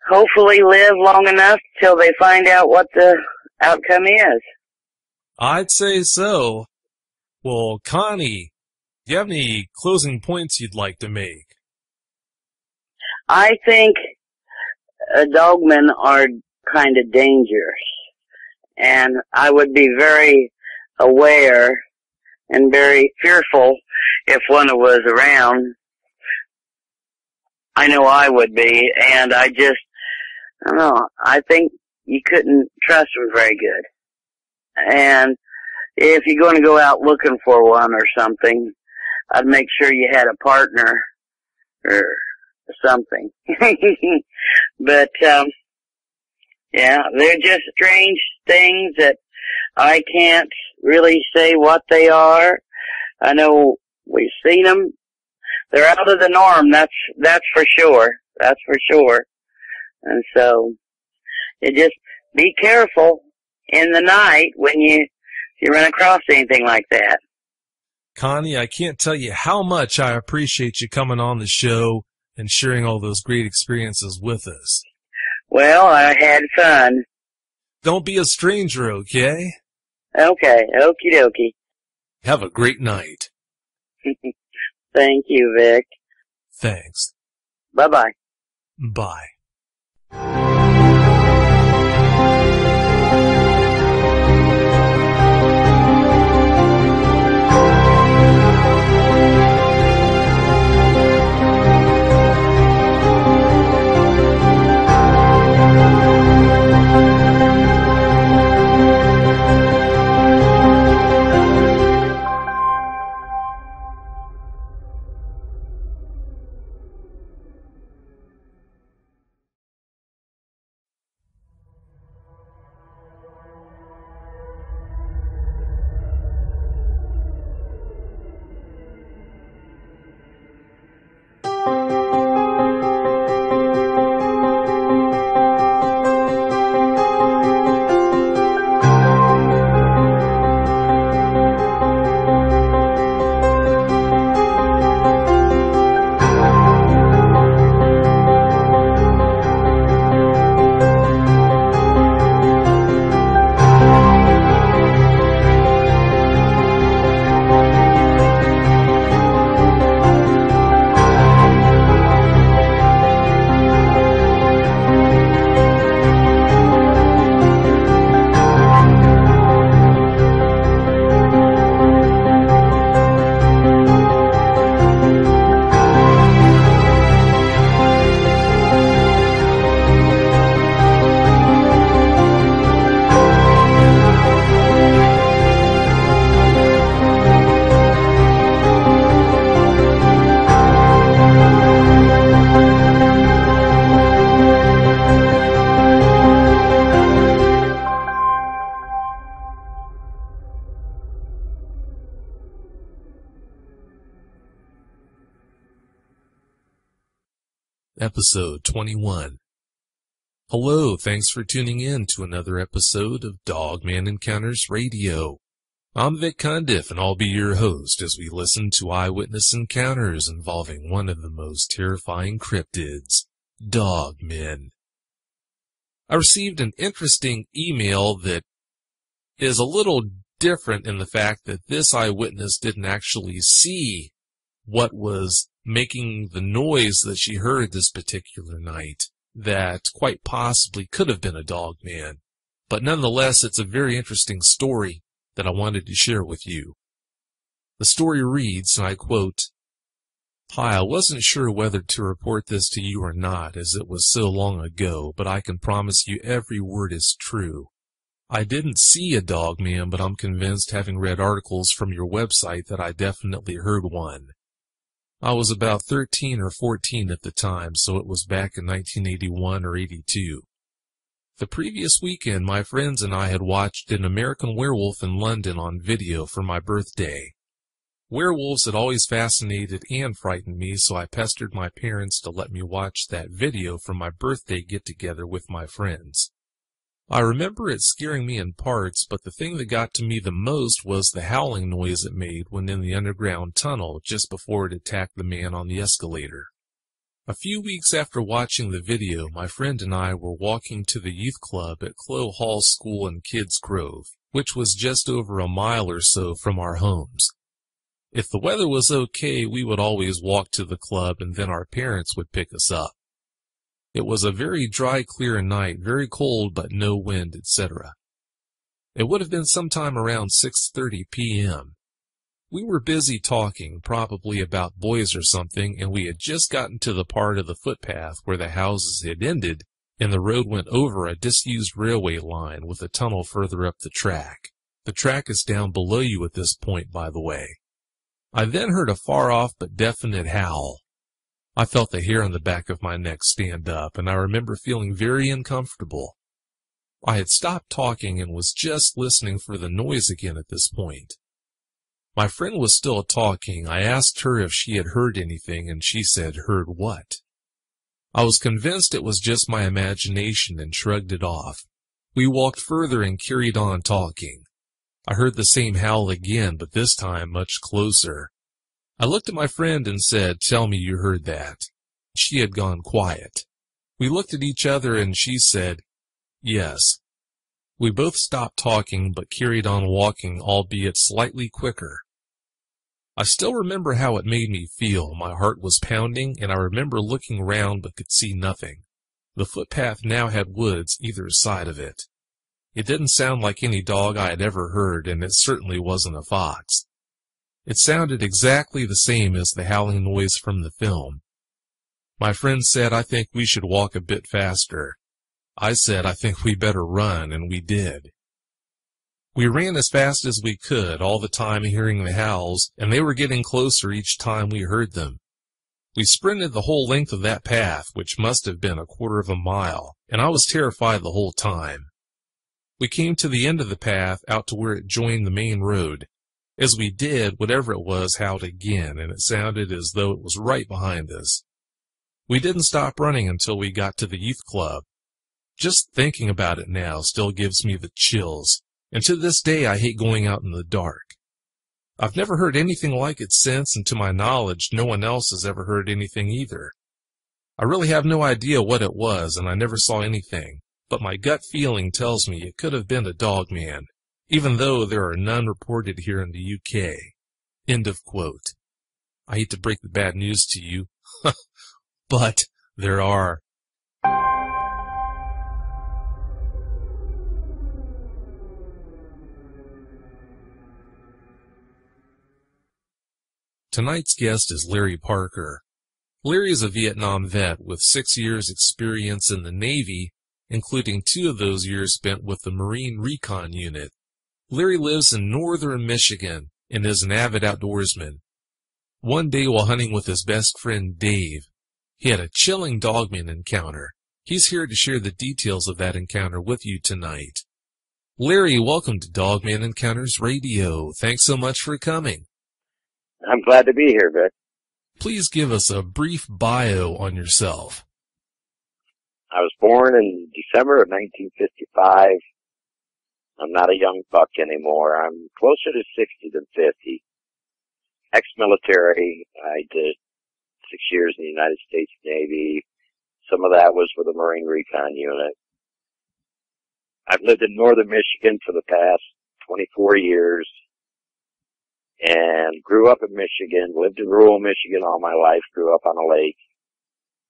S2: hopefully live long enough till they find out what the outcome is.
S1: I'd say so. Well, Connie, do you have any closing points you'd like to make?
S2: I think dogmen are kind of dangerous, and I would be very aware and very fearful if one was around. I know I would be, and I don't know, I think you couldn't trust them very good. And if you're going to go out looking for one or something, I'd make sure you had a partner or something. But, yeah, they're just strange things that I can't really say what they are. I know we've seen them. They're out of the norm, that's for sure. That's for sure. And so, you just be careful in the night when you run across anything like that.
S1: Connie, I can't tell you how much I appreciate you coming on the show and sharing all those great experiences with us.
S2: Well, I had fun.
S1: Don't be a stranger, okay?
S2: Okay, okie dokie.
S1: Have a great night.
S2: Thank you, Vic.
S1: Thanks.
S2: Bye-bye.
S1: Bye. Episode 21. Hello, thanks for tuning in to another episode of Dogman Encounters Radio. I'm Vic Cundiff, and I'll be your host as we listen to eyewitness encounters involving one of the most terrifying cryptids, dogmen. I received an interesting email that is a little different in the fact that this eyewitness didn't actually see what was making the noise that she heard this particular night, that quite possibly could have been a dogman. But nonetheless, it's a very interesting story that I wanted to share with you. The story reads, and I quote, "Hi, I wasn't sure whether to report this to you or not, as it was so long ago, but I can promise you every word is true. I didn't see a dogman, but I'm convinced, having read articles from your website, that I definitely heard one. I was about 13 or 14 at the time, so it was back in 1981 or 82. The previous weekend, my friends and I had watched An American Werewolf in London on video for my birthday. Werewolves had always fascinated and frightened me, so I pestered my parents to let me watch that video for my birthday get-together with my friends. I remember it scaring me in parts, but the thing that got to me the most was the howling noise it made when in the underground tunnel just before it attacked the man on the escalator. A few weeks after watching the video, my friend and I were walking to the youth club at Clow Hall School in Kids Grove, which was just over a mile or so from our homes. If the weather was okay, we would always walk to the club and then our parents would pick us up. It was a very dry, clear night, very cold but no wind, etc. It would have been sometime around 6:30 p.m. We were busy talking, probably about boys or something, and we had just gotten to the part of the footpath where the houses had ended and the road went over a disused railway line with a tunnel further up the track. The track is down below you at this point, by the way. I then heard a far-off but definite howl. I felt the hair on the back of my neck stand up, and I remember feeling very uncomfortable. I had stopped talking and was just listening for the noise again at this point. My friend was still talking. I asked her if she had heard anything, and she said, "Heard what?" I was convinced it was just my imagination and shrugged it off. We walked further and carried on talking. I heard the same howl again, but this time much closer. I looked at my friend and said, "Tell me you heard that." She had gone quiet. We looked at each other and she said, "Yes." We both stopped talking but carried on walking, albeit slightly quicker. I still remember how it made me feel. My heart was pounding, and I remember looking round but could see nothing. The footpath now had woods either side of it. It didn't sound like any dog I had ever heard, and it certainly wasn't a fox. It sounded exactly the same as the howling noise from the film. My friend said, "I think we should walk a bit faster." I said, "I think we better run," and we did. We ran as fast as we could, all the time hearing the howls, and they were getting closer each time we heard them. We sprinted the whole length of that path, which must have been a quarter of a mile, and I was terrified the whole time. We came to the end of the path, out to where it joined the main road. As we did, whatever it was howled again, and it sounded as though it was right behind us. We didn't stop running until we got to the youth club. Just thinking about it now still gives me the chills, and to this day I hate going out in the dark. I've never heard anything like it since, and to my knowledge, no one else has ever heard anything either. I really have no idea what it was, and I never saw anything, but my gut feeling tells me it could have been a dog man, even though there are none reported here in the UK. End of quote. I hate to break the bad news to you, but there are. Tonight's guest is Larry Parker. Larry is a Vietnam vet with 6 years' experience in the Navy, including 2 of those years spent with the Marine Recon Unit. Larry lives in northern Michigan and is an avid outdoorsman. One day while hunting with his best friend Dave, he had a chilling dogman encounter. He's here to share the details of that encounter with you tonight. Larry, welcome to Dogman Encounters Radio. Thanks so much for coming.
S3: I'm glad to be here, Vic.
S1: Please give us a brief bio on yourself.
S3: I was born in December of 1955. I'm not a young buck anymore. I'm closer to 60 than 50. Ex-military. I did 6 years in the United States Navy. Some of that was with the Marine Recon Unit. I've lived in northern Michigan for the past 24 years and grew up in Michigan, lived in rural Michigan all my life, grew up on a lake.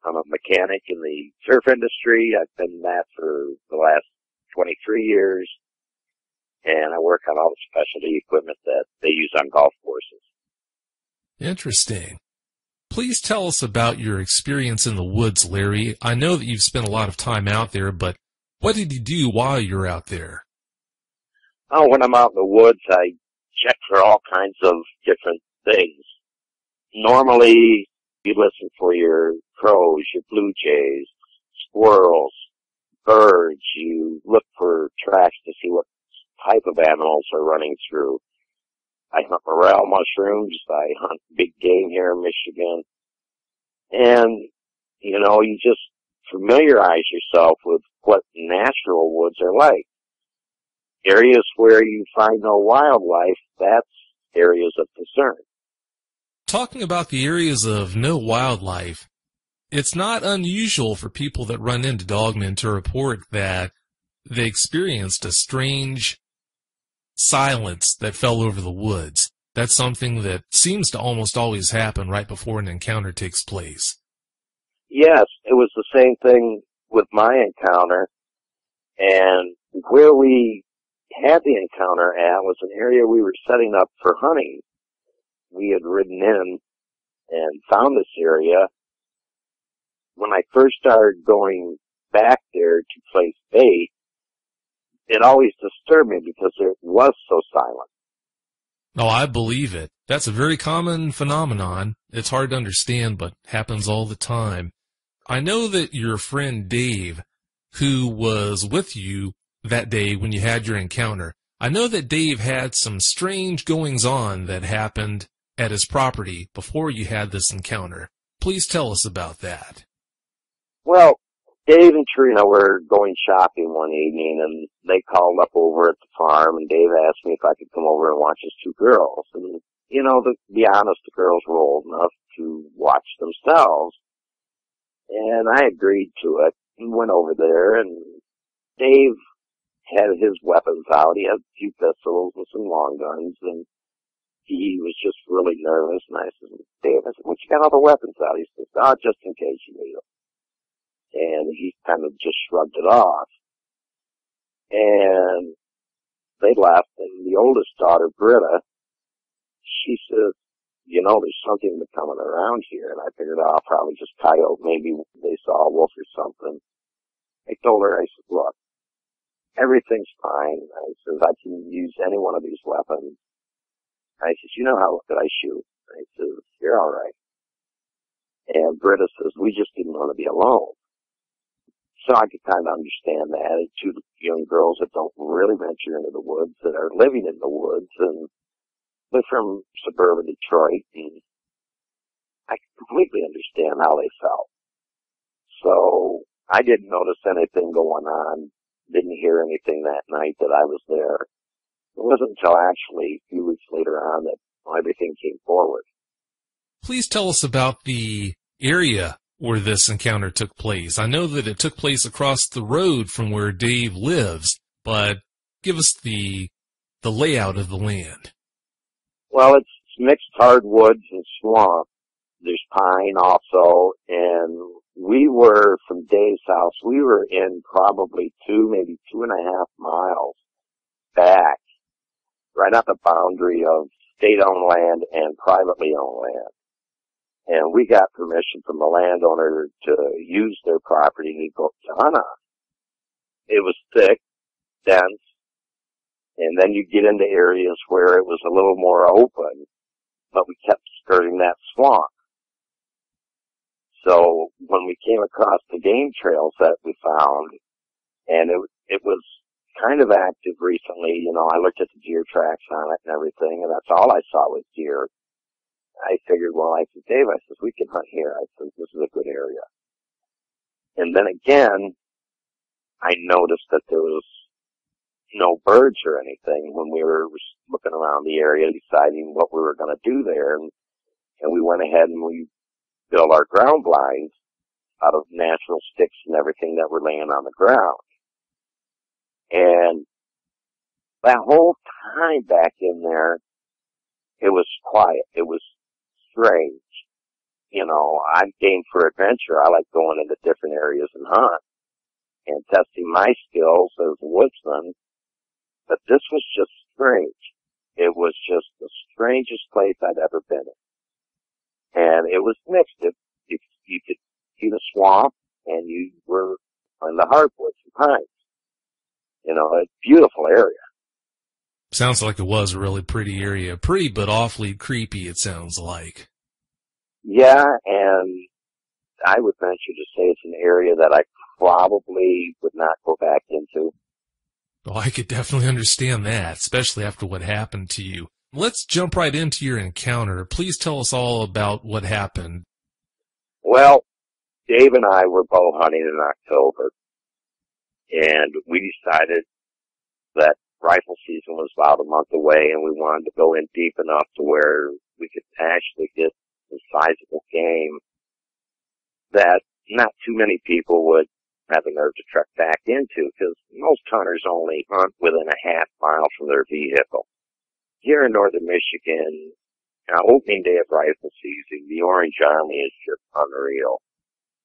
S3: I'm a mechanic in the surf industry. I've been that for the last 23 years, and I work on all the specialty equipment that they use on golf courses.
S1: Interesting. Please tell us about your experience in the woods, Larry. I know that you've spent a lot of time out there, but what did you do while you were out there?
S3: Oh, when I'm out in the woods, I check for all kinds of different things. Normally, you listen for your crows, your blue jays, squirrels, birds. You look for tracks to see what type of animals are running through. I hunt morel mushrooms. I hunt big game here in Michigan. And, you just familiarize yourself with what natural woods are like. Areas where you find no wildlife, that's areas of concern.
S1: Talking about the areas of no wildlife, it's not unusual for people that run into dogmen to report that they experienced a strange silence that fell over the woods. That's something that seems to almost always happen right before an encounter takes place.
S3: Yes, it was the same thing with my encounter, and where we had the encounter at was an area we were setting up for hunting. We had ridden in and found this area. When I first started going back there to place bait, it always disturbed me because it was so silent.
S1: Oh, I believe it. That's a very common phenomenon. It's hard to understand, but happens all the time. I know that your friend Dave, who was with you that day when you had your encounter, I know that Dave had some strange goings-on that happened at his property before you had this encounter. Please tell us about that.
S3: Well, Dave and Trina were going shopping one evening, and they called up over at the farm, and Dave asked me if I could come over and watch his two girls. And, you know, to be honest, the girls were old enough to watch themselves. And I agreed to it and went over there, and Dave had his weapons out. He had a few pistols and some long guns, and he was just really nervous. And I said, Dave, I said, what you got all the weapons out? He says, oh, just in case you need them. And he kind of just shrugged it off. And they left, and the oldest daughter, Britta, she said, you know, there's something coming around here. And I figured, oh, probably just coyote. Maybe they saw a wolf or something. I told her, I said, look, everything's fine. I said, I can use any one of these weapons. I said, you know how good I shoot? I said, you're all right. And Britta says, we just didn't want to be alone. So I could kind of understand that. Two young girls that don't really venture into the woods, that are living in the woods, and they're from suburban Detroit, and I could completely understand how they felt. So I didn't notice anything going on, didn't hear anything that night that I was there. It wasn't until actually a few weeks later on that everything came forward.
S1: Please tell us about the area where this encounter took place. I know that it took place across the road from where Dave lives, but give us the layout of the land.
S3: Well, it's mixed hardwoods and swamp. There's pine also, and we were, from Dave's house, we were in probably 2, maybe 2.5 miles back, right at the boundary of state-owned land and privately owned land. And we got permission from the landowner to use their property to hunt on. It was thick, dense, and then you get into areas where it was a little more open, but we kept skirting that swamp. So when we came across the game trails that we found, and it was kind of active recently, you know, I looked at the deer tracks on it and everything, and that's all I saw was deer. I figured, well, I said, Dave, I said, we can hunt here. I said, this is a good area. And then again, I noticed that there was no birds or anything when we were looking around the area, deciding what we were going to do there. And we went ahead and we built our ground blinds out of natural sticks and everything that were laying on the ground. And that whole time back in there, it was quiet. It was strange. You know, I'm game for adventure. I like going into different areas and hunt and testing my skills as a woodsman. But this was just strange. It was just the strangest place I'd ever been in. And it was mixed. You could see the swamp, and you were on the hardwoods and pines. You know, a beautiful area.
S1: Sounds like it was a really pretty area. Pretty, but awfully creepy, it sounds like.
S3: Yeah, and I would venture to say it's an area that I probably would not go back into.
S1: Oh, I could definitely understand that, especially after what happened to you. Let's jump right into your encounter. Please tell us all about what happened.
S3: Well, Dave and I were bow hunting in October, and we decided that rifle season was about a month away, and we wanted to go in deep enough to where we could actually get some sizable game that not too many people would have the nerve to trek back into, because most hunters only hunt within a half mile from their vehicle. Here in northern Michigan, opening day of rifle season, the Orange Army is just unreal.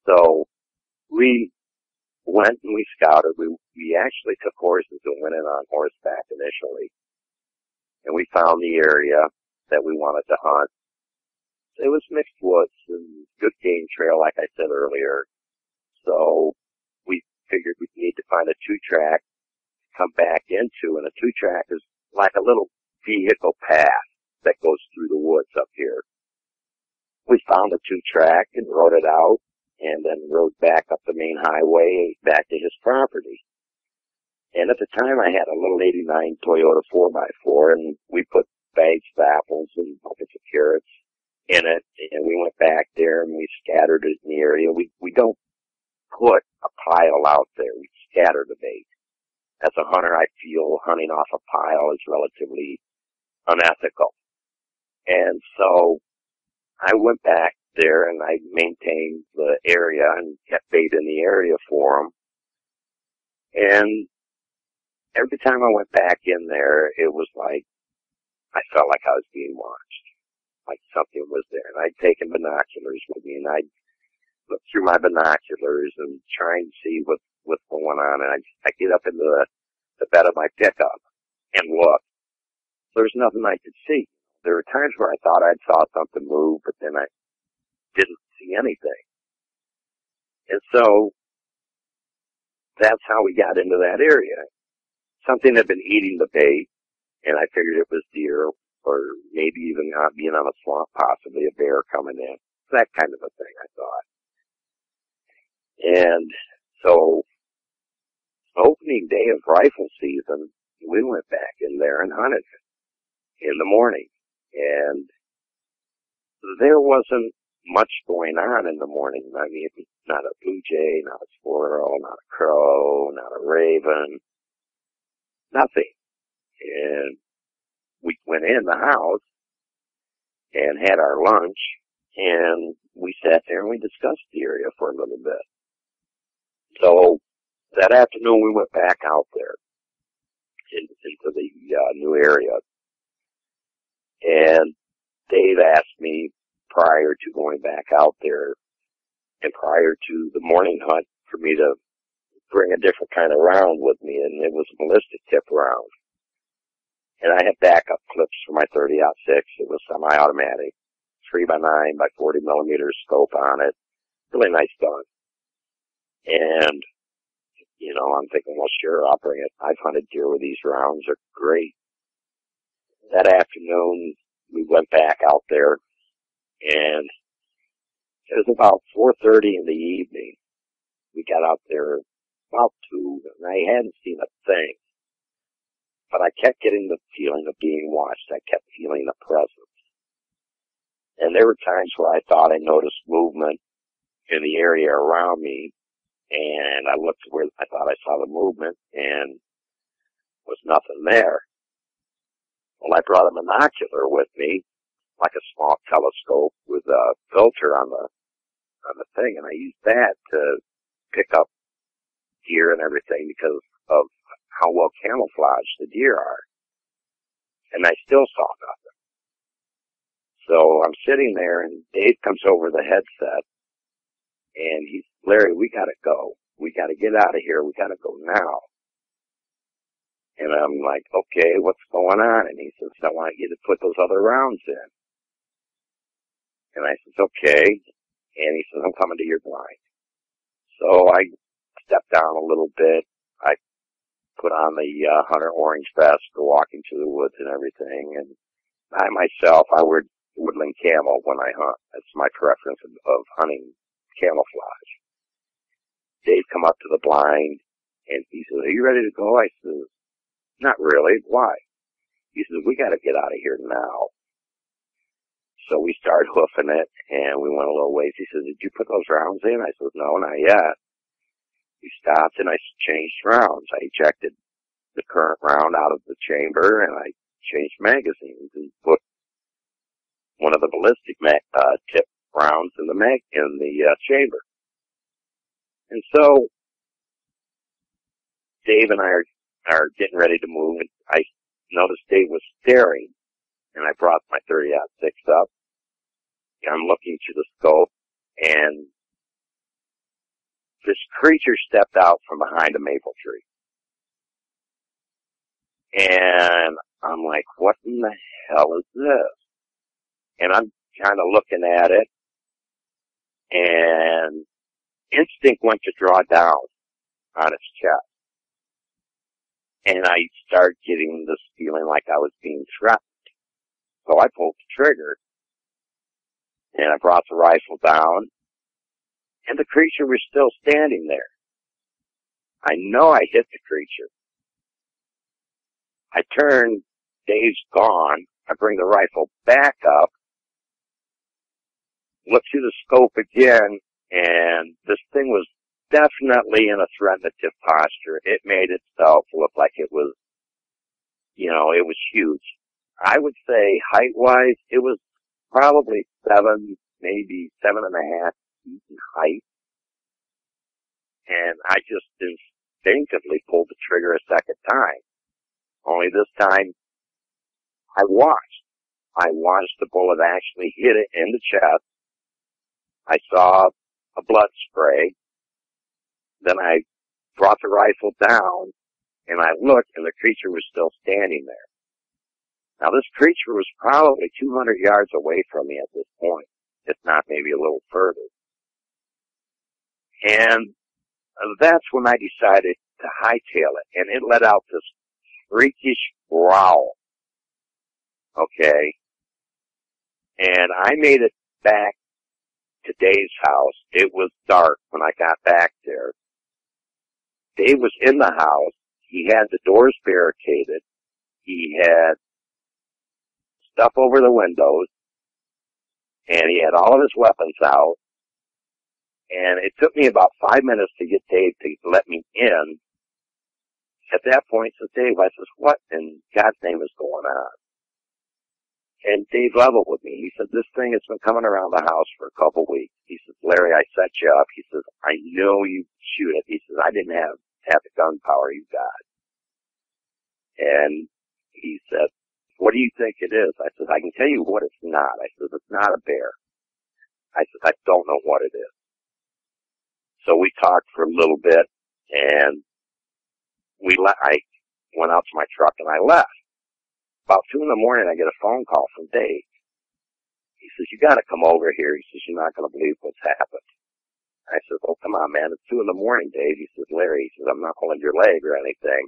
S3: So we went and we scouted. We actually took horses and went in on horseback initially. And we found the area that we wanted to hunt. It was mixed woods and good game trail, like I said earlier. So we figured we'd need to find a two-track to come back into, and a two-track is like a little vehicle path that goes through the woods up here. We found a two-track and rode it out, and then rode back up the main highway back to his property. And at the time, I had a little 89 Toyota 4x4, and we put bags of apples and buckets of carrots in it, and we went back there and we scattered it in the area. We don't put a pile out there. We scatter the bait. As a hunter, I feel hunting off a pile is relatively unethical. And so I went back there and I maintained the area and kept bait in the area for them. And every time I went back in there, it was like I felt like I was being watched, like something was there. And I'd taken binoculars with me, and I'd look through my binoculars and try and see what's going on. And I'd get up into the bed of my pickup and look. There's nothing I could see. There were times where I thought I saw something move, but then I didn't see anything. And so that's how we got into that area. Something had been eating the bait, and I figured it was deer, or maybe even not being on a swamp, possibly a bear coming in. That kind of a thing, I thought. And so, opening day of rifle season, we went back in there and hunted in the morning. And there wasn't much going on in the morning. I mean, not a blue jay, not a squirrel, not a crow, not a raven, nothing. And we went in the house and had our lunch, and we sat there and we discussed the area for a little bit. So that afternoon we went back out there into the new area. And Dave asked me prior to going back out there and prior to the morning hunt for me to bring a different kind of round with me, and it was a ballistic tip round. And I had backup clips for my 30-06. It was semi-automatic, 3x9 by 40 millimeter scope on it. Really nice gun. And, you know, I'm thinking, well, sure, I'll bring it. I've hunted deer with these rounds. They're great. That afternoon, we went back out there, and it was about 4:30 in the evening. We got out there about 2, and I hadn't seen a thing. But I kept getting the feeling of being watched. I kept feeling a presence. And there were times where I thought I noticed movement in the area around me, and I looked where I thought I saw the movement, and was nothing there. Well, I brought a binocular with me, like a small telescope with a filter on the thing, and I used that to pick up deer and everything because of how well camouflaged the deer are. And I still saw nothing. So I'm sitting there, and Dave comes over the headset, and he's, Larry, we gotta go. We gotta get out of here. We gotta go now. And I'm like, okay, what's going on? And he says, I want you to put those other rounds in. And I says, okay. And he says, I'm coming to your blind. So I stepped down a little bit. I put on the hunter orange vest for walking through the woods and everything. And I myself, I wear woodland camo when I hunt. That's my preference of hunting camouflage. Dave come up to the blind, and he says, are you ready to go? I says, not really. Why? He says, we got to get out of here now. So we started hoofing it, and we went a little ways. He says, did you put those rounds in? I said, no, not yet. We stopped, and I changed rounds. I ejected the current round out of the chamber, and I changed magazines and put one of the ballistic tip rounds in the chamber. And so Dave and I are getting ready to move, and I noticed Dave was staring, and I brought my 30-06 up. And I'm looking through the scope, and this creature stepped out from behind a maple tree. And I'm like, what in the hell is this? And I'm kind of looking at it, and instinct went to draw down on its chest. And I started getting this feeling like I was being threatened. So I pulled the trigger, and I brought the rifle down, and the creature was still standing there. I know I hit the creature. I turn, Dave's gone. I bring the rifle back up, look through the scope again, and this thing was definitely in a threatenative posture. It made itself look like it was, it was huge. I would say height-wise, it was probably 7, maybe 7.5 feet in height. And I just instinctively pulled the trigger a second time. Only this time, I watched the bullet actually hit it in the chest. I saw a blood spray. Then I brought the rifle down, and I looked, and the creature was still standing there. Now, this creature was probably 200 yards away from me at this point, if not maybe a little further. And that's when I decided to hightail it, and it let out this freakish growl. Okay? And I made it back to Dave's house. It was dark when I got back there. Dave was in the house. He had the doors barricaded. He had stuff over the windows. And he had all of his weapons out. And it took me about 5 minutes to get Dave to let me in. At that point, I said, Dave, I says, what in God's name is going on? And Dave leveled with me. He said, this thing has been coming around the house for a couple weeks. He says, Larry, I set you up. He says, I know you shoot it. He says, I didn't have the gunpowder you got. And he said, what do you think it is? I said, I can tell you what it's not. I said, it's not a bear. I said, I don't know what it is. So we talked for a little bit, and I went out to my truck and I left. About 2 in the morning, I get a phone call from Dave. He says, you got to come over here. He says, you're not going to believe what's happened. I said, oh, come on, man. It's 2 in the morning, Dave. He says, Larry, he says, I'm not pulling your leg or anything.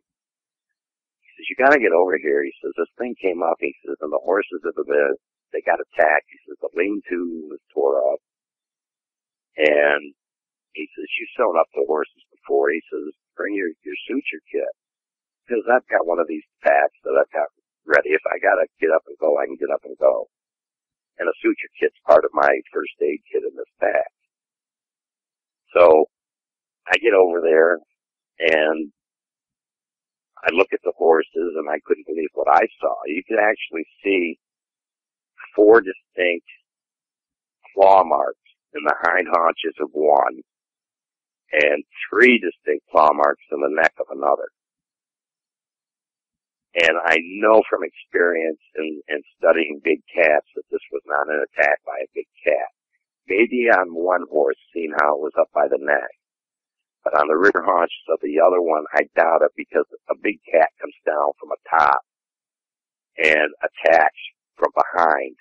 S3: He says, you got to get over here. He says, this thing came up. He says, and the horses they got attacked. He says, the lean-to was tore up. And he says, you've sewn up the horses before. He says, bring your suture kit. Because I've got one of these packs that I've got ready. If I gotta get up and go, I can get up and go. And a suture kit's part of my first aid kit in this pack. So I get over there and I look at the horses and I couldn't believe what I saw. You could actually see 4 distinct claw marks in the hind haunches of one and 3 distinct claw marks in the neck of another. And I know from experience and studying big cats that this was not an attack by a big cat. Maybe on one horse, seeing how it was up by the neck. But on the rear haunches of the other one, I doubt it because a big cat comes down from a top and attacks from behind.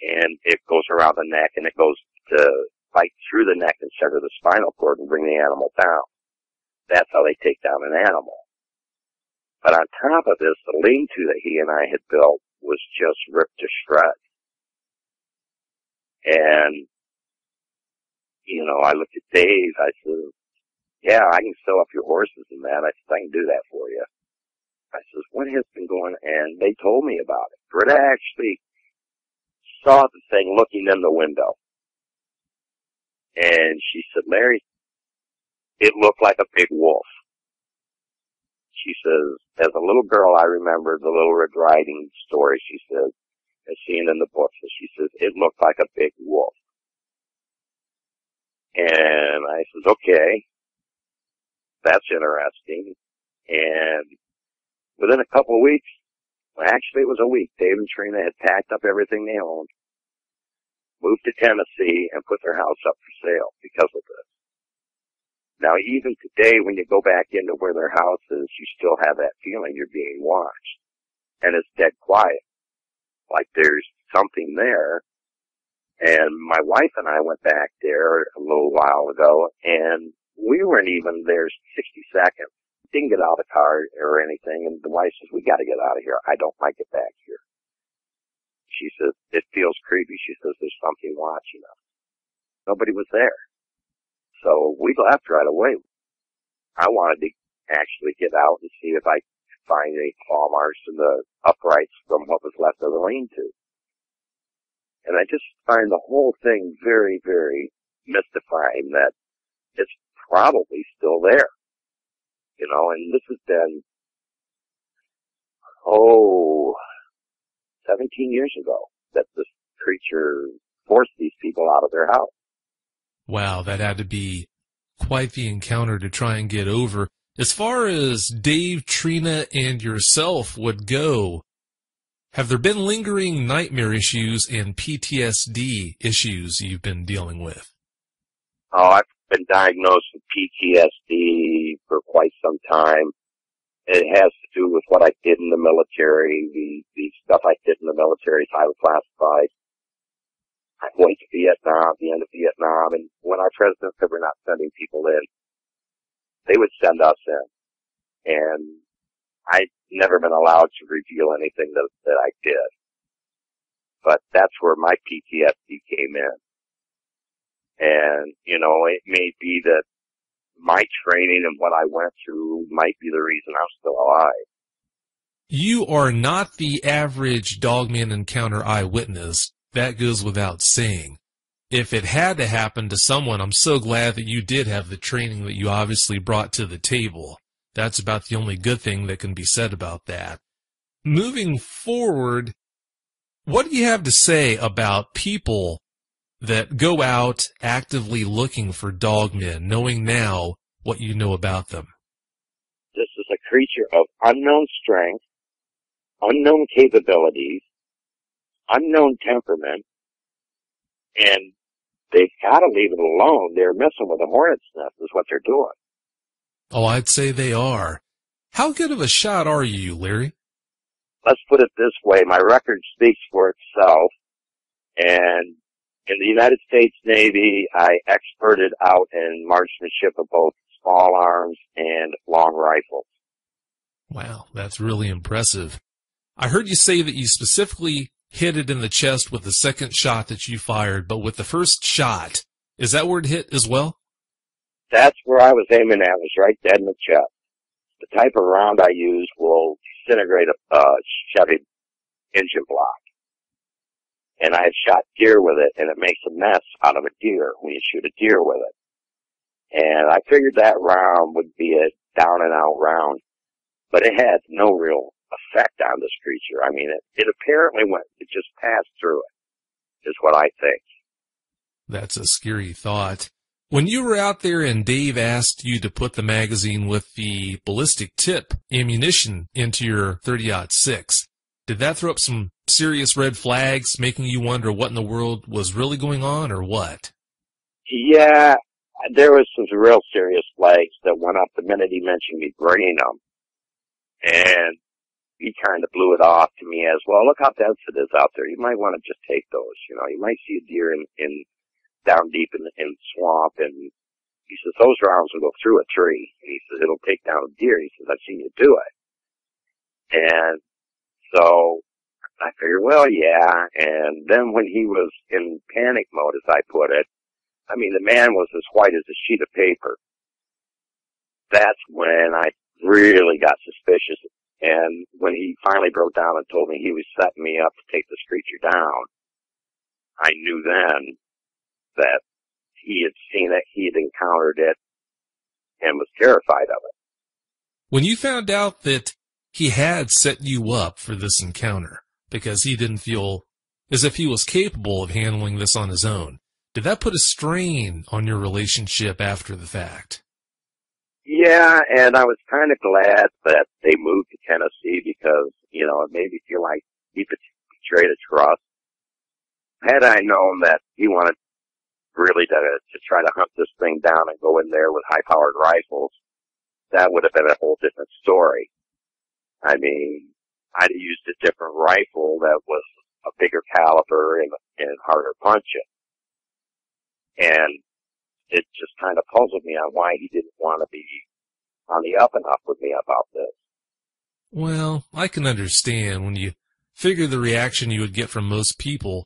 S3: And it goes around the neck and it goes to bite through the neck and sever the spinal cord and bring the animal down. That's how they take down an animal. But on top of this, the lean-to that he and I had built was just ripped to shreds. And, I looked at Dave. I said, yeah, I can sew up your horses and that. I said, I can do that for you. I said, what has been going on? And they told me about it. Britta actually saw the thing looking in the window. And she said, Larry, it looked like a big wolf. She says, as a little girl, I remember the Little Red Riding story, she says, and seeing in the books. And she says, it looked like a big wolf. And I says, okay, that's interesting. And within a couple of weeks, well, actually it was a week, Dave and Trina had packed up everything they owned, moved to Tennessee, and put their house up for sale because of this. Now, even today, when you go back into where their house is, you still have that feeling you're being watched. And it's dead quiet. Like there's something there. And my wife and I went back there a little while ago, and we weren't even there 60 seconds. Didn't get out of the car or anything, and the wife says, we got to get out of here. I don't like it back here. She says, it feels creepy. She says, there's something watching us. Nobody was there. So we left right away. I wanted to actually get out and see if I could find any claw marks in the uprights from what was left of the lean-to. And I just find the whole thing very, very mystifying that it's probably still there. You know, and this has been, 17 years ago that this creature forced these people out of their house.
S1: Wow, that had to be quite the encounter to try and get over. As far as Dave, Trina, and yourself would go, have there been lingering nightmare issues and PTSD issues you've been dealing with?
S3: Oh, I've been diagnosed with PTSD for quite some time. It has to do with what I did in the military. The stuff I did in the military is highly classified. I went to Vietnam, the end of Vietnam, and when our presidents said we're not sending people in, they would send us in. And I'd never been allowed to reveal anything that I did. But that's where my PTSD came in. And, you know, it may be that my training and what I went through might be the reason I'm still alive.
S1: You are not the average Dogman Encounter eyewitness. That goes without saying. If it had to happen to someone, I'm so glad that you did have the training that you obviously brought to the table. That's about the only good thing that can be said about that. Moving forward, what do you have to say about people that go out actively looking for dogmen, knowing now what you know about them?
S3: This is a creature of unknown strength, unknown capabilities, unknown temperament, and they've got to leave it alone. They're messing with a hornet's nest is what they're doing.
S1: Oh, I'd say they are. How good of a shot are you, Larry?
S3: Let's put it this way. My record speaks for itself. And in the United States Navy, I experted out in marksmanship of both small arms and long rifles.
S1: Wow, that's really impressive. I heard you say that you specifically hit it in the chest with the second shot that you fired, but with the first shot, is that where it hit as well?
S3: That's where I was aiming at, was right dead in the chest. The type of round I use will disintegrate a Chevy engine block. And I had shot deer with it, and it makes a mess out of a deer when you shoot a deer with it. And I figured that round would be a down-and-out round, but it had no real effect on this creature. I mean, it apparently it just passed through it, is what I think. That's
S1: a scary thought. When you were out there and Dave asked you to put the magazine with the ballistic tip ammunition into your .30-06, did that throw up some serious red flags, making you wonder what in the world was really going on, or what?
S3: Yeah, there was some real serious flags that went up the minute he mentioned me bringing them. And he kind of blew it off to me as, well, look how dense it is out there. You might want to just take those. You know, you might see a deer in down deep in the swamp, and he says, those rounds will go through a tree. And he says, it'll take down a deer. He says, I've seen you do it. And so I figured, well, yeah. And then when he was in panic mode, as I put it, I mean, the man was as white as a sheet of paper. That's when I really got suspicious. And when he finally broke down and told me he was setting me up to take this creature down, I knew then that he had seen it, he had encountered it, and was terrified of it.
S1: When you found out that he had set you up for this encounter because he didn't feel as if he was capable of handling this on his own, did that put a strain on your relationship after the fact?
S3: Yeah, and I was kind of glad that they moved to Tennessee because, you know, it made me feel like he betrayed a trust. Had I known that he wanted really to try to hunt this thing down and go in there with high-powered rifles, that would have been a whole different story. I mean, I'd have used a different rifle that was a bigger caliber and harder punching. And it just kind of puzzled me on why he didn't want to be on the up and up with me about this.
S1: Well, I can understand when you figure the reaction you would get from most people.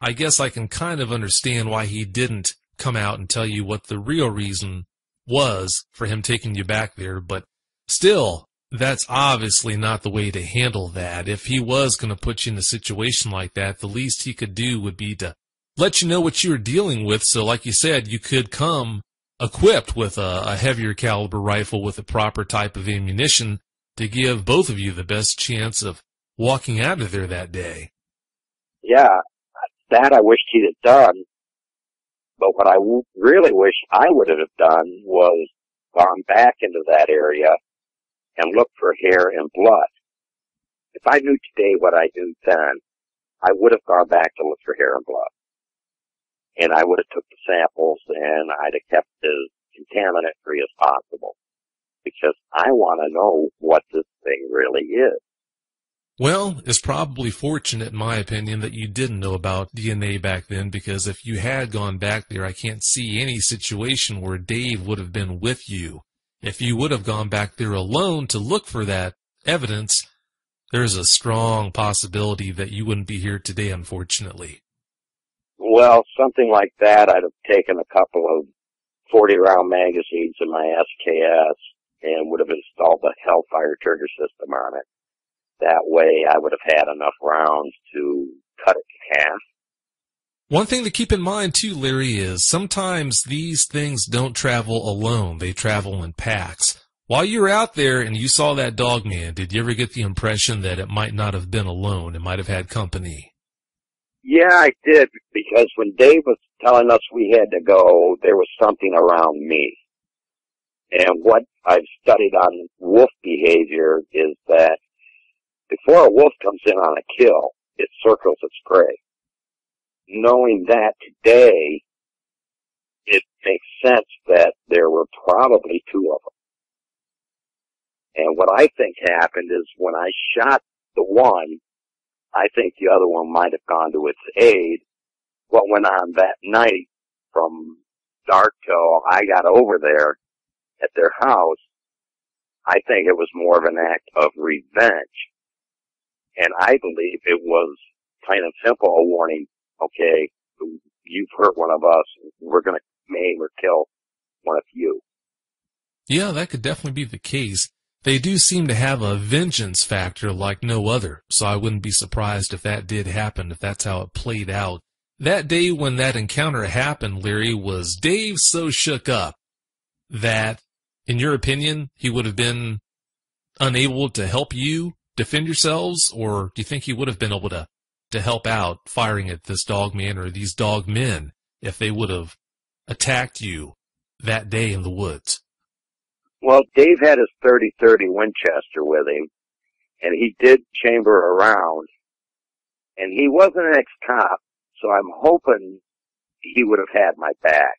S1: I guess I can kind of understand why he didn't come out and tell you what the real reason was for him taking you back there, but still, that's obviously not the way to handle that. If he was going to put you in a situation like that, the least he could do would be to let you know what you were dealing with, so like you said, you could come equipped with a heavier caliber rifle with the proper type of ammunition to give both of you the best chance of walking out of there that day.
S3: Yeah, that I wished he'd have done, but what I really wish I would have done was gone back into that area and looked for hair and blood. If I knew today what I knew then, I would have gone back to look for hair and blood. And I would have took the samples and I'd have kept it as contaminant free as possible. Because I want to know what this thing really is.
S1: Well, it's probably fortunate, in my opinion, that you didn't know about DNA back then, because if you had gone back there, I can't see any situation where Dave would have been with you. If you would have gone back there alone to look for that evidence, there's a strong possibility that you wouldn't be here today, unfortunately.
S3: Well, something like that, I'd have taken a couple of 40-round magazines in my SKS and would have installed the Hellfire trigger system on it. That way I would have had enough rounds to cut it in half.
S1: One thing to keep in mind, too, Larry, is sometimes these things don't travel alone. They travel in packs. While you were out there and you saw that dog man, did you ever get the impression that it might not have been alone? It might have had company.
S3: Yeah, I did, because when Dave was telling us we had to go, there was something around me. And what I've studied on wolf behavior is that before a wolf comes in on a kill, it circles its prey. Knowing that today, it makes sense that there were probably two of them. And what I think happened is when I shot the one, I think the other one might have gone to its aid. What went on that night from dark till I got over there at their house, I think it was more of an act of revenge. And I believe it was kind of simple, a warning, okay, you've hurt one of us, we're going to maim or kill one of you.
S1: Yeah, that could definitely be the case. They do seem to have a vengeance factor like no other, so I wouldn't be surprised if that did happen, if that's how it played out. That day when that encounter happened, Larry, was Dave so shook up that, in your opinion, he would have been unable to help you defend yourselves, or do you think he would have been able to help out firing at this dog man or these dog men if they would have attacked you that day in the woods?
S3: Well, Dave had his .30-30 Winchester with him, and he did chamber around, and he wasn't an ex-cop, so I'm hoping he would have had my back.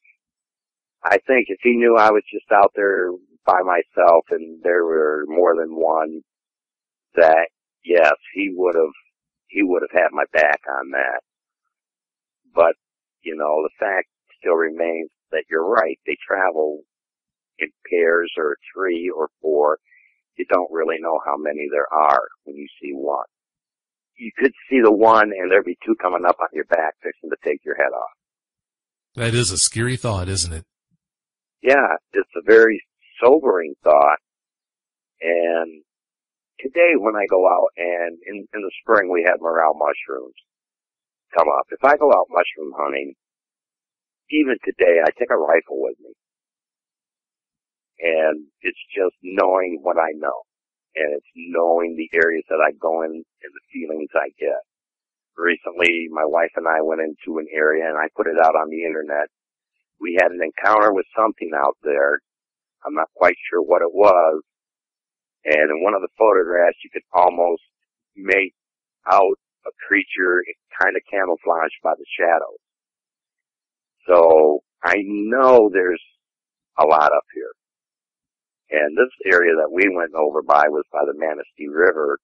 S3: I think if he knew I was just out there by myself and there were more than one, that yes, he would have had my back on that. But, you know, the fact still remains that you're right. They travel in pairs or 3 or 4. You don't really know how many there are when you see one. You could see the one and there'd be 2 coming up on your back fixing to take your head off.
S1: That is a scary thought, isn't it?
S3: Yeah, it's a very sobering thought. And today when I go out and in the spring we have morel mushrooms. come up. If I go out mushroom hunting, even today, I take a rifle with me. And it's just knowing what I know. And it's knowing the areas that I go in and the feelings I get. Recently, my wife and I went into an area, and I put it out on the internet. We had an encounter with something out there. I'm not quite sure what it was. And in one of the photographs, you could almost make out a creature kind of camouflaged by the shadows. So I know there's a lot up here. And this area that we went over by was by the Manistee River.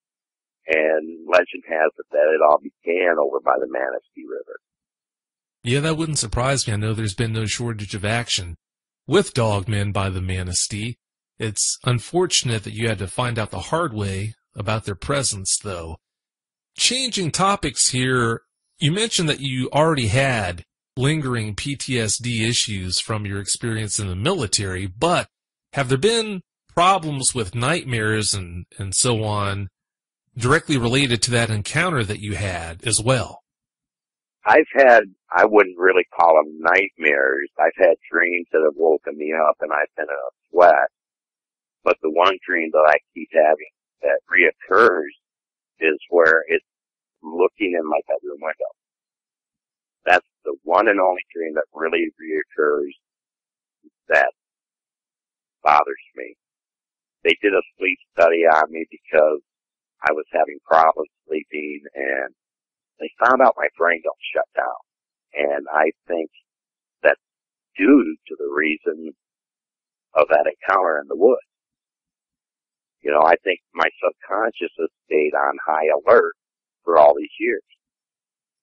S3: And legend has it that it all began over by the Manistee River.
S1: Yeah, that wouldn't surprise me. I know there's been no shortage of action with dogmen by the Manistee. It's unfortunate that you had to find out the hard way about their presence, though. Changing topics here, you mentioned that you already had lingering PTSD issues from your experience in the military, but have there been problems with nightmares and so on directly related to that encounter that you had as well?
S3: I've had, I wouldn't really call them nightmares. I've had dreams that have woken me up and I've been in a sweat. But the one dream that I keep having that reoccurs is where it's looking in my bedroom window. That's the one and only dream that really reoccurs that bothers me. They did a sleep study on me because I was having problems sleeping, and they found out my brain don't shut down. And I think that's due to the reason of that encounter in the woods. You know, I think my subconscious has stayed on high alert for all these years.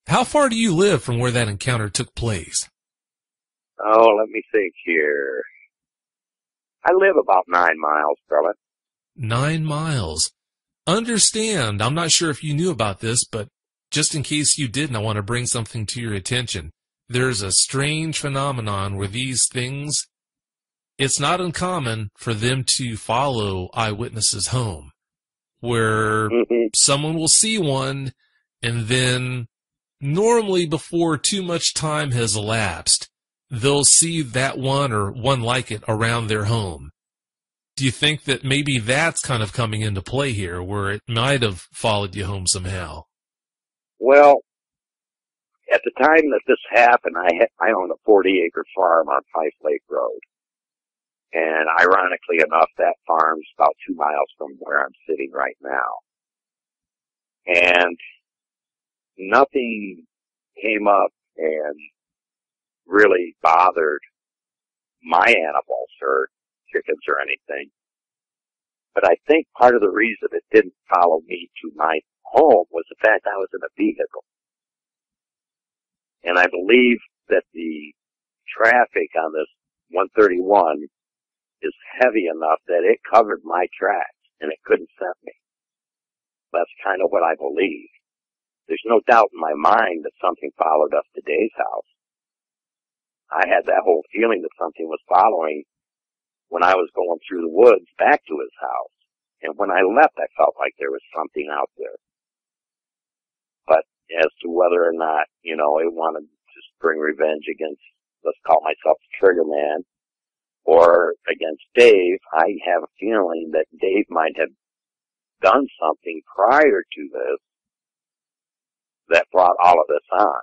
S1: How far do you live from where that encounter took place?
S3: Oh, let me think here. I live about 9 miles from it.
S1: 9 miles. Understand, I'm not sure if you knew about this, but just in case you didn't, I want to bring something to your attention. There's a strange phenomenon where these things, it's not uncommon for them to follow eyewitnesses home, where someone will see one, and then normally before too much time has elapsed, they'll see that one or one like it around their home. Do you think that maybe that's kind of coming into play here, where it might have followed you home somehow?
S3: Well, at the time that this happened, I owned a 40-acre farm on Fife Lake Road. And ironically enough, that farm's about 2 miles from where I'm sitting right now. And nothing came up and really bothered my animals or chickens or anything. But I think part of the reason it didn't follow me to my home was the fact I was in a vehicle. And I believe that the traffic on this 131 is heavy enough that it covered my tracks and it couldn't scent me. That's kind of what I believe. There's no doubt in my mind that something followed us to Dave's house. I had that whole feeling that something was following when I was going through the woods back to his house. And when I left, I felt like there was something out there. But as to whether or not, you know, it wanted to bring revenge against, let's call myself the Trigger Man, or against Dave, I have a feeling that Dave might have done something prior to this that brought all of this on.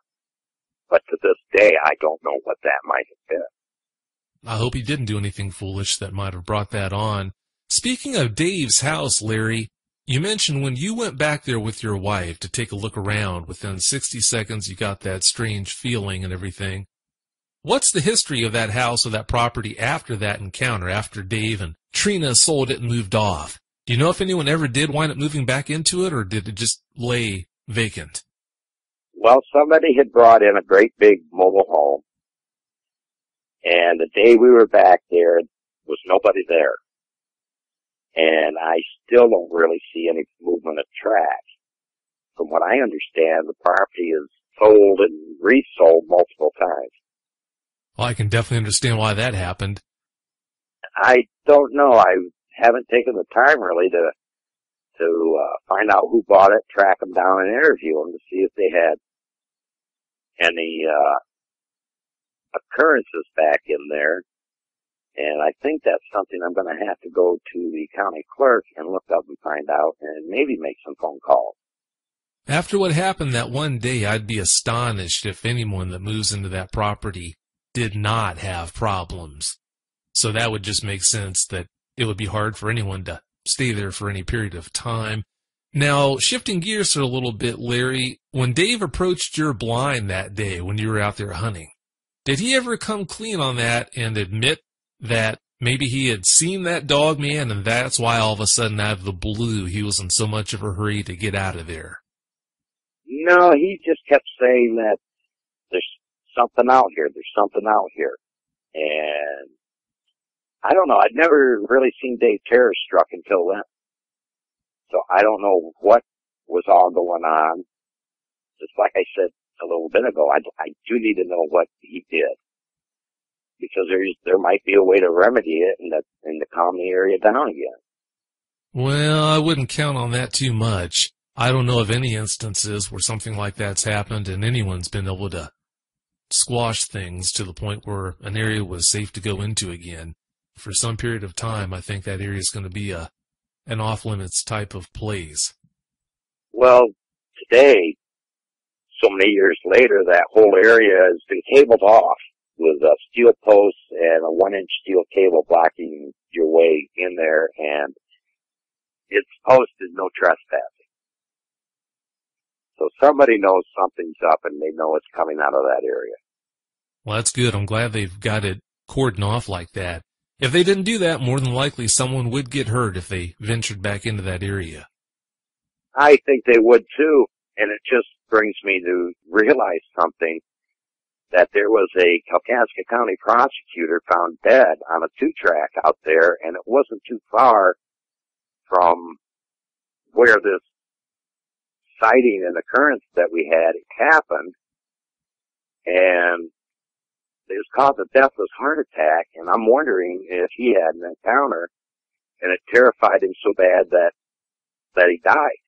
S3: But to this day, I don't know what that might have been.
S1: I hope he didn't do anything foolish that might have brought that on. Speaking of Dave's house, Larry, you mentioned when you went back there with your wife to take a look around, within 60 seconds you got that strange feeling and everything. What's the history of that house or that property after that encounter, after Dave and Trina sold it and moved off? Do you know if anyone ever did wind up moving back into it, or did it just lay vacant?
S3: Well, somebody had brought in a great big mobile home, and the day we were back there was nobody there. And I still don't really see any movement of track. From what I understand, the property is sold and resold multiple times.
S1: Well, I can definitely understand why that happened.
S3: I don't know. I haven't taken the time really to find out who bought it, track them down, and interview them to see if they had any occurrences back in there. And I think that's something I'm going to have to go to the county clerk and look up and find out and maybe make some phone calls.
S1: After what happened that one day, I'd be astonished if anyone that moves into that property did not have problems. So that would just make sense that it would be hard for anyone to stay there for any period of time. Now, shifting gears for a little bit, Larry, when Dave approached your blind that day when you were out there hunting, did he ever come clean on that and admit that maybe he had seen that dog man and that's why all of a sudden out of the blue he was in so much of a hurry to get out of there?
S3: No, he just kept saying that there's something out here, there's something out here. And I don't know, I'd never really seen Dave terror struck until then. So I don't know what was all going on. Just like I said a little bit ago, I do need to know what he did. Because there might be a way to remedy it and to calm the area down again.
S1: Well, I wouldn't count on that too much. I don't know of any instances where something like that's happened and anyone's been able to squash things to the point where an area was safe to go into again. For some period of time, I think that area is going to be an off-limits type of place.
S3: Well, today, so many years later, that whole area has been cabled off with steel posts and a 1-inch steel cable blocking your way in there, and it's posted no trespassing. So somebody knows something's up and they know it's coming out of that area.
S1: Well, that's good. I'm glad they've got it cordoned off like that. If they didn't do that, more than likely someone would get hurt if they ventured back into that area.
S3: I think they would too, and it just brings me to realize something, that there was a Kalkaska County prosecutor found dead on a 2-track out there, and it wasn't too far from where this sighting and occurrence that we had happened, and it was caused a deathless heart attack, and I'm wondering if he had an encounter, and it terrified him so bad that he died.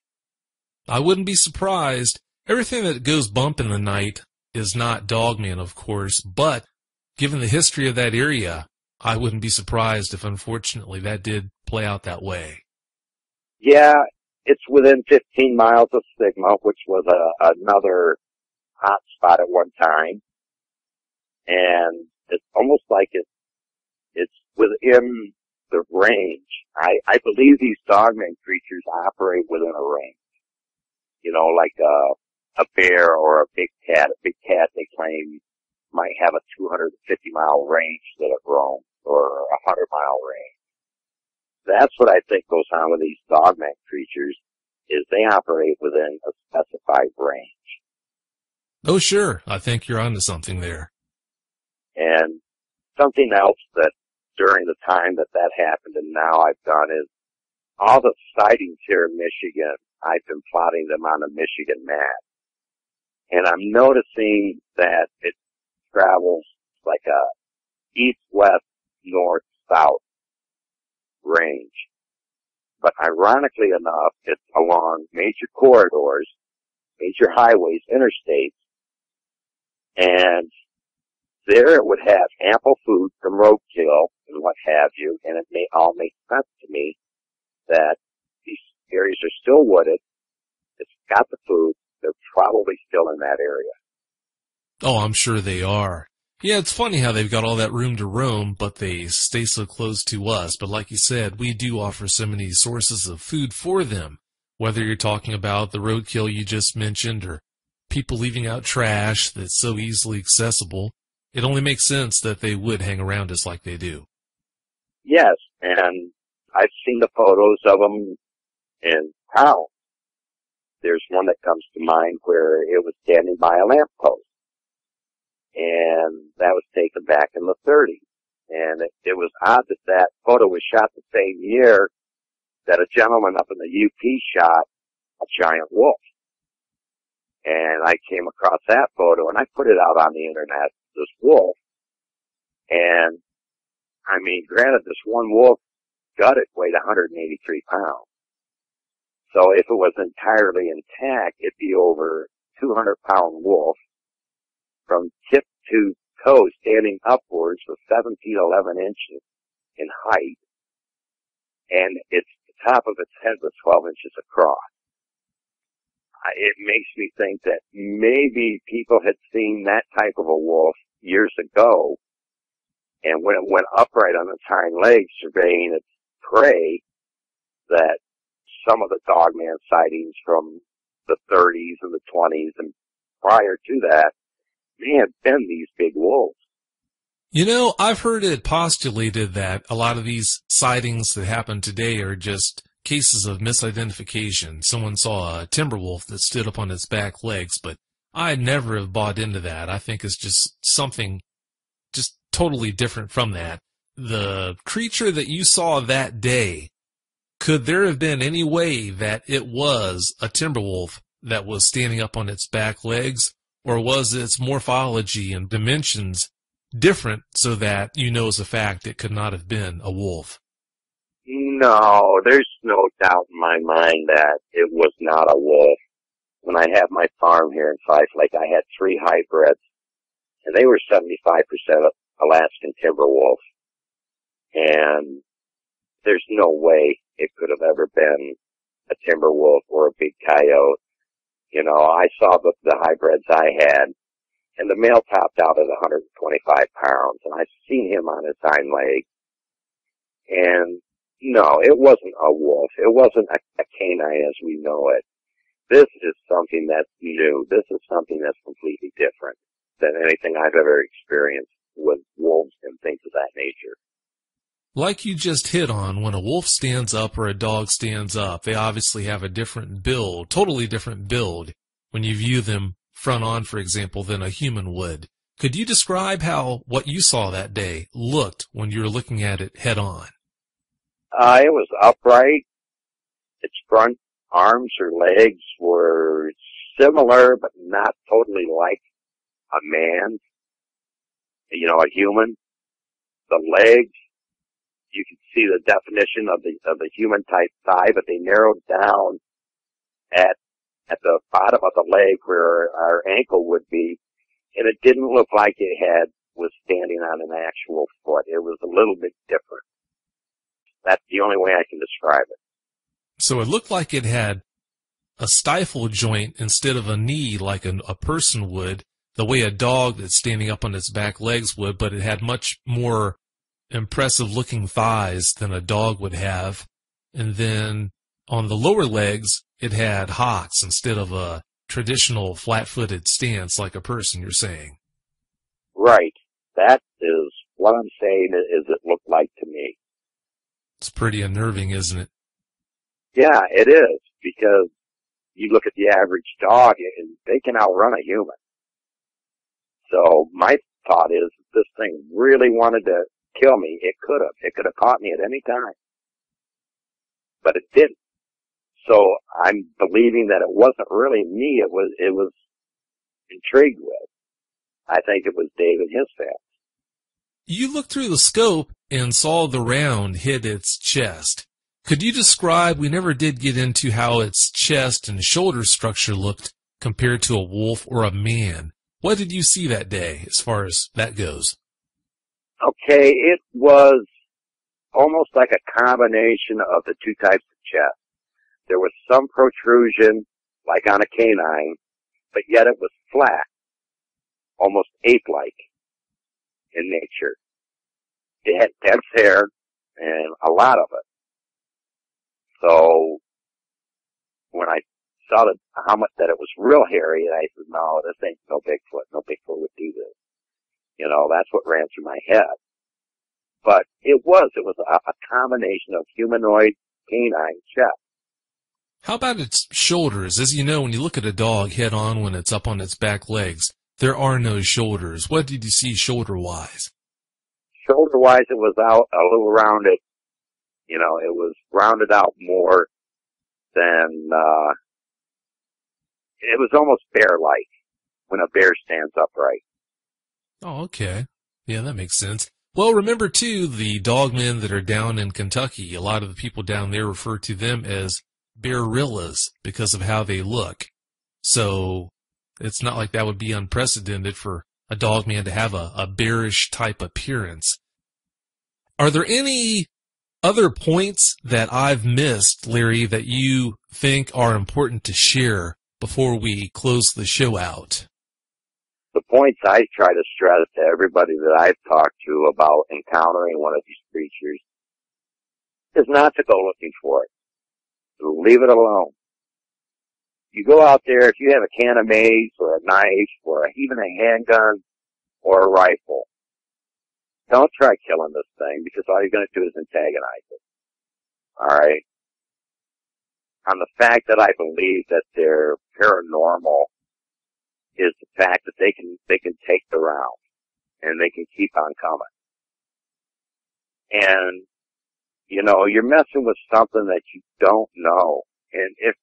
S1: I wouldn't be surprised. Everything that goes bump in the night is not dogman, of course, but given the history of that area, I wouldn't be surprised if unfortunately that did play out that way.
S3: Yeah, it's within 15 miles of Sigma, which was another hot spot at one time. And it's almost like it's within the range. I believe these dogman creatures operate within a range. You know, like a bear or a big cat. A big cat, they claim, might have a 250-mile range that it roams, or a 100-mile range. That's what I think goes on with these dogman creatures, is they operate within a specified range.
S1: Oh, sure. I think you're onto something there.
S3: And something else that during the time that happened and now I've done is all the sightings here in Michigan, I've been plotting them on a Michigan map. And I'm noticing that it travels like a east-west, north-south range. But ironically enough, it's along major corridors, major highways, interstates, and there it would have ample food from roadkill and what have you, and it may all make sense to me that these areas are still wooded, it's got the food, they're probably still in that area.
S1: Oh, I'm sure they are. Yeah, it's funny how they've got all that room to roam, but they stay so close to us. But like you said, we do offer so many sources of food for them, whether you're talking about the roadkill you just mentioned or people leaving out trash that's so easily accessible. It only makes sense that they would hang around us like they do.
S3: Yes, and I've seen the photos of them in town. There's one that comes to mind where it was standing by a lamppost. And that was taken back in the 30s. And it was odd that that photo was shot the same year that a gentleman up in the UP shot a giant wolf. And I came across that photo and I put it out on the internet, this wolf. And I mean, granted, this one wolf gutted weighed 183 pounds. So if it was entirely intact, it'd be over 200-pound wolf. from tip to toe, standing upwards with 7 feet 11 inches in height, and the top of its head was 12 inches across. It makes me think that maybe people had seen that type of a wolf years ago, and when it went upright on its hind legs, surveying its prey, that some of the dogman sightings from the 30s and the 20s and prior to that may have been these big wolves.
S1: You know, I've heard it postulated that a lot of these sightings that happen today are just cases of misidentification. Someone saw a timber wolf that stood up on its back legs, but I never have bought into that. I think it's just something just totally different from that. The creature that you saw that day, could there have been any way that it was a timber wolf that was standing up on its back legs, or was its morphology and dimensions different so that you know as a fact it could not have been a wolf?
S3: No, there's no doubt in my mind that it was not a wolf. When I had my farm here in Fife Lake, I had 3 hybrids, and they were 75% Alaskan timber wolf. And there's no way it could have ever been a timber wolf or a big coyote. You know, I saw the hybrids I had, and the male topped out at 125 pounds, and I've seen him on his hind leg. And no, it wasn't a wolf. It wasn't a canine as we know it. This is something that's new. This is something that's completely different than anything I've ever experienced with wolves and things of that nature.
S1: Like you just hit on, when a wolf stands up or a dog stands up, they obviously have a different build, totally different build, when you view them front on, for example, than a human would. Could you describe how what you saw that day looked when you were looking at it head on?
S3: It was upright. Its front arms or legs were similar, but not totally like a man, you know, a human. The legs, you can see the definition of the human type thigh, but they narrowed down at the bottom of the leg where our ankle would be, and it didn't look like it was standing on an actual foot. It was a little bit different. That's the only way I can describe it.
S1: So it looked like it had a stifle joint instead of a knee like a person would, the way a dog that's standing up on its back legs would, but it had much more impressive looking thighs than a dog would have. And then on the lower legs, it had hocks instead of a traditional flat-footed stance like a person, you're saying.
S3: Right. That is what I'm saying is it looked like to me.
S1: It's pretty unnerving, isn't it?
S3: Yeah, it is, because you look at the average dog and they can outrun a human. So my thought is, if this thing really wanted to kill me, it could have. It could have caught me at any time. But it didn't. So I'm believing that it wasn't really me it was intrigued with. I think it was Dave and his family.
S1: You looked through the scope and saw the round hit its chest. Could you describe, we never did get into how its chest and shoulder structure looked compared to a wolf or a man. What did you see that day as far as that goes?
S3: Okay, it was almost like a combination of the two types of chest. There was some protrusion, like on a canine, but yet it was flat, almost ape-like in nature. It had dense hair and a lot of it. So when I saw how much that it was real hairy, I said, no, this ain't no Bigfoot. No Bigfoot would do this. You know, that's what ran through my head. But it was a combination of humanoid canine chest.
S1: How about its shoulders? As you know, when you look at a dog head on when it's up on its back legs, there are no shoulders. What did you see shoulder-wise?
S3: Shoulder-wise, it was out a little rounded. You know, it was rounded out more than, it was almost bear-like when a bear stands upright.
S1: Oh, okay. Yeah, that makes sense. Well, remember, too, the dogmen that are down in Kentucky, a lot of the people down there refer to them as bearillas because of how they look. So it's not like that would be unprecedented for a dog man to have a bearish type appearance. Are there any other points that I've missed, Larry, that you think are important to share before we close the show out?
S3: The points I try to stress to everybody that I've talked to about encountering one of these creatures is not to go looking for it. Leave it alone. You go out there, if you have a can of mace or a knife or even a handgun or a rifle, don't try killing this thing, because all you're going to do is antagonize it. All right? On the fact that I believe that they're paranormal is the fact that they can take the round and they can keep on coming. And, you know, you're messing with something that you don't know. And if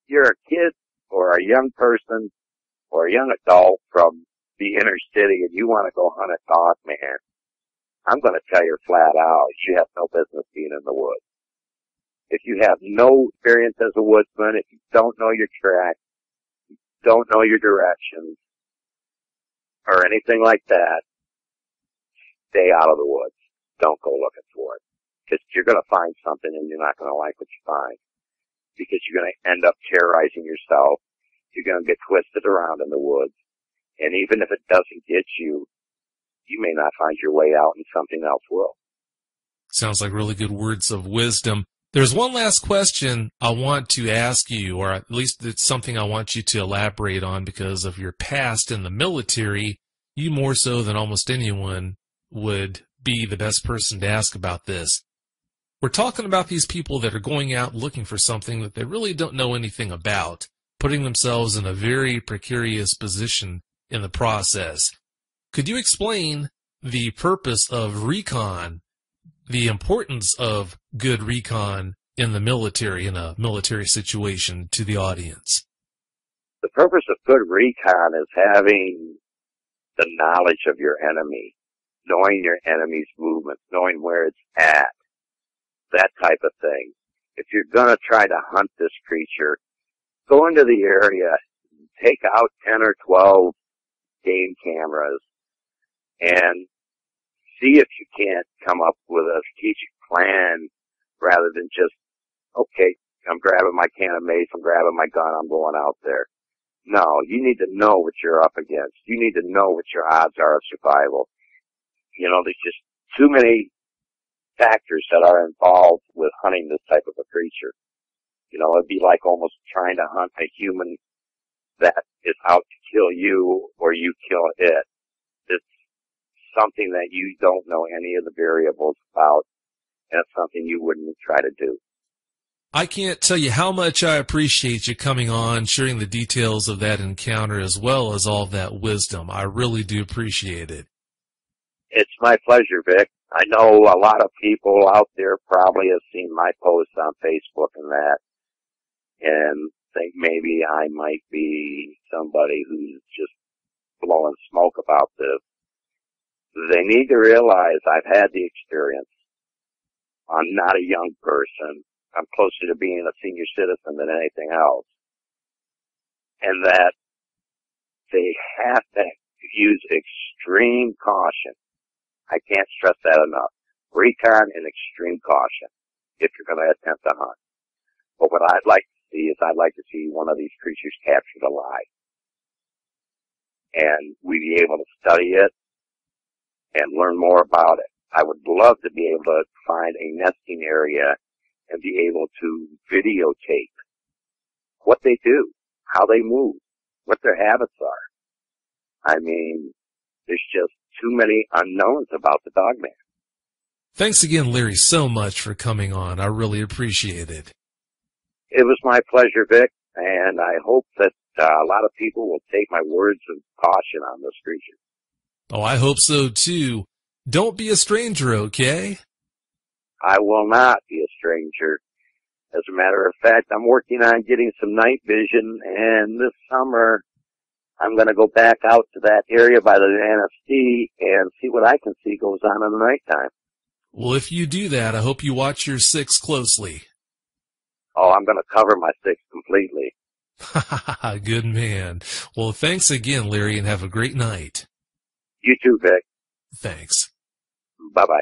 S3: you're a kid or a young person or a young adult from the inner city and you want to go hunt a dog man, I'm going to tell you flat out, you have no business being in the woods. If you have no experience as a woodsman, if you don't know your tracks, don't know your directions, or anything like that, stay out of the woods. Don't go looking for it. Because you're going to find something and you're not going to like what you find. Because you're going to end up terrorizing yourself. You're going to get twisted around in the woods. And even if it doesn't get you, you may not find your way out and something else will.
S1: Sounds like really good words of wisdom. There's one last question I want to ask you, or at least it's something I want you to elaborate on because of your past in the military. You more so than almost anyone would be the best person to ask about this. We're talking about these people that are going out looking for something that they really don't know anything about, putting themselves in a very precarious position in the process. Could you explain the purpose of recon, the importance of good recon in the military, in a military situation, to the audience?
S3: The purpose of good recon is having the knowledge of your enemy, knowing your enemy's movements, knowing where it's at, that type of thing. If you're going to try to hunt this creature, go into the area, take out 10 or 12 game cameras, and see if you can't come up with a strategic plan rather than just, okay, I'm grabbing my can of mace, I'm grabbing my gun, I'm going out there. No, you need to know what you're up against. You need to know what your odds are of survival. You know, there's just too many factors that are involved with hunting this type of a creature. You know, it'd be like almost trying to hunt a human that is out to kill you or you kill it. It's something that you don't know any of the variables about, and it's something you wouldn't try to do.
S1: I can't tell you how much I appreciate you coming on, sharing the details of that encounter as well as all that wisdom. I really do appreciate it.
S3: It's my pleasure, Vic. I know a lot of people out there probably have seen my posts on Facebook and that, and think maybe I might be somebody who's just blowing smoke about this. They need to realize I've had the experience. I'm not a young person. I'm closer to being a senior citizen than anything else. And that they have to use extreme caution. I can't stress that enough. Recon and extreme caution if you're going to attempt to hunt. But what I'd like to see is I'd like to see one of these creatures captured alive. And we'd be able to study it and learn more about it. I would love to be able to find a nesting area and be able to videotape what they do, how they move, what their habits are. I mean, there's just too many unknowns about the dogman.
S1: Thanks again, Larry, so much for coming on. I really appreciate it.
S3: It was my pleasure, Vic, and I hope that a lot of people will take my words of caution on this creature.
S1: Oh, I hope so, too. Don't be a stranger, okay?
S3: I will not be a stranger. As a matter of fact, I'm working on getting some night vision, and this summer I'm going to go back out to that area by the NFC and see what I can see goes on in the nighttime.
S1: Well, if you do that, I hope you watch your six closely.
S3: Oh, I'm going to cover my six completely.
S1: Good man. Well, thanks again, Larry, and have a great night.
S3: You too, Vic.
S1: Thanks.
S3: Bye-bye.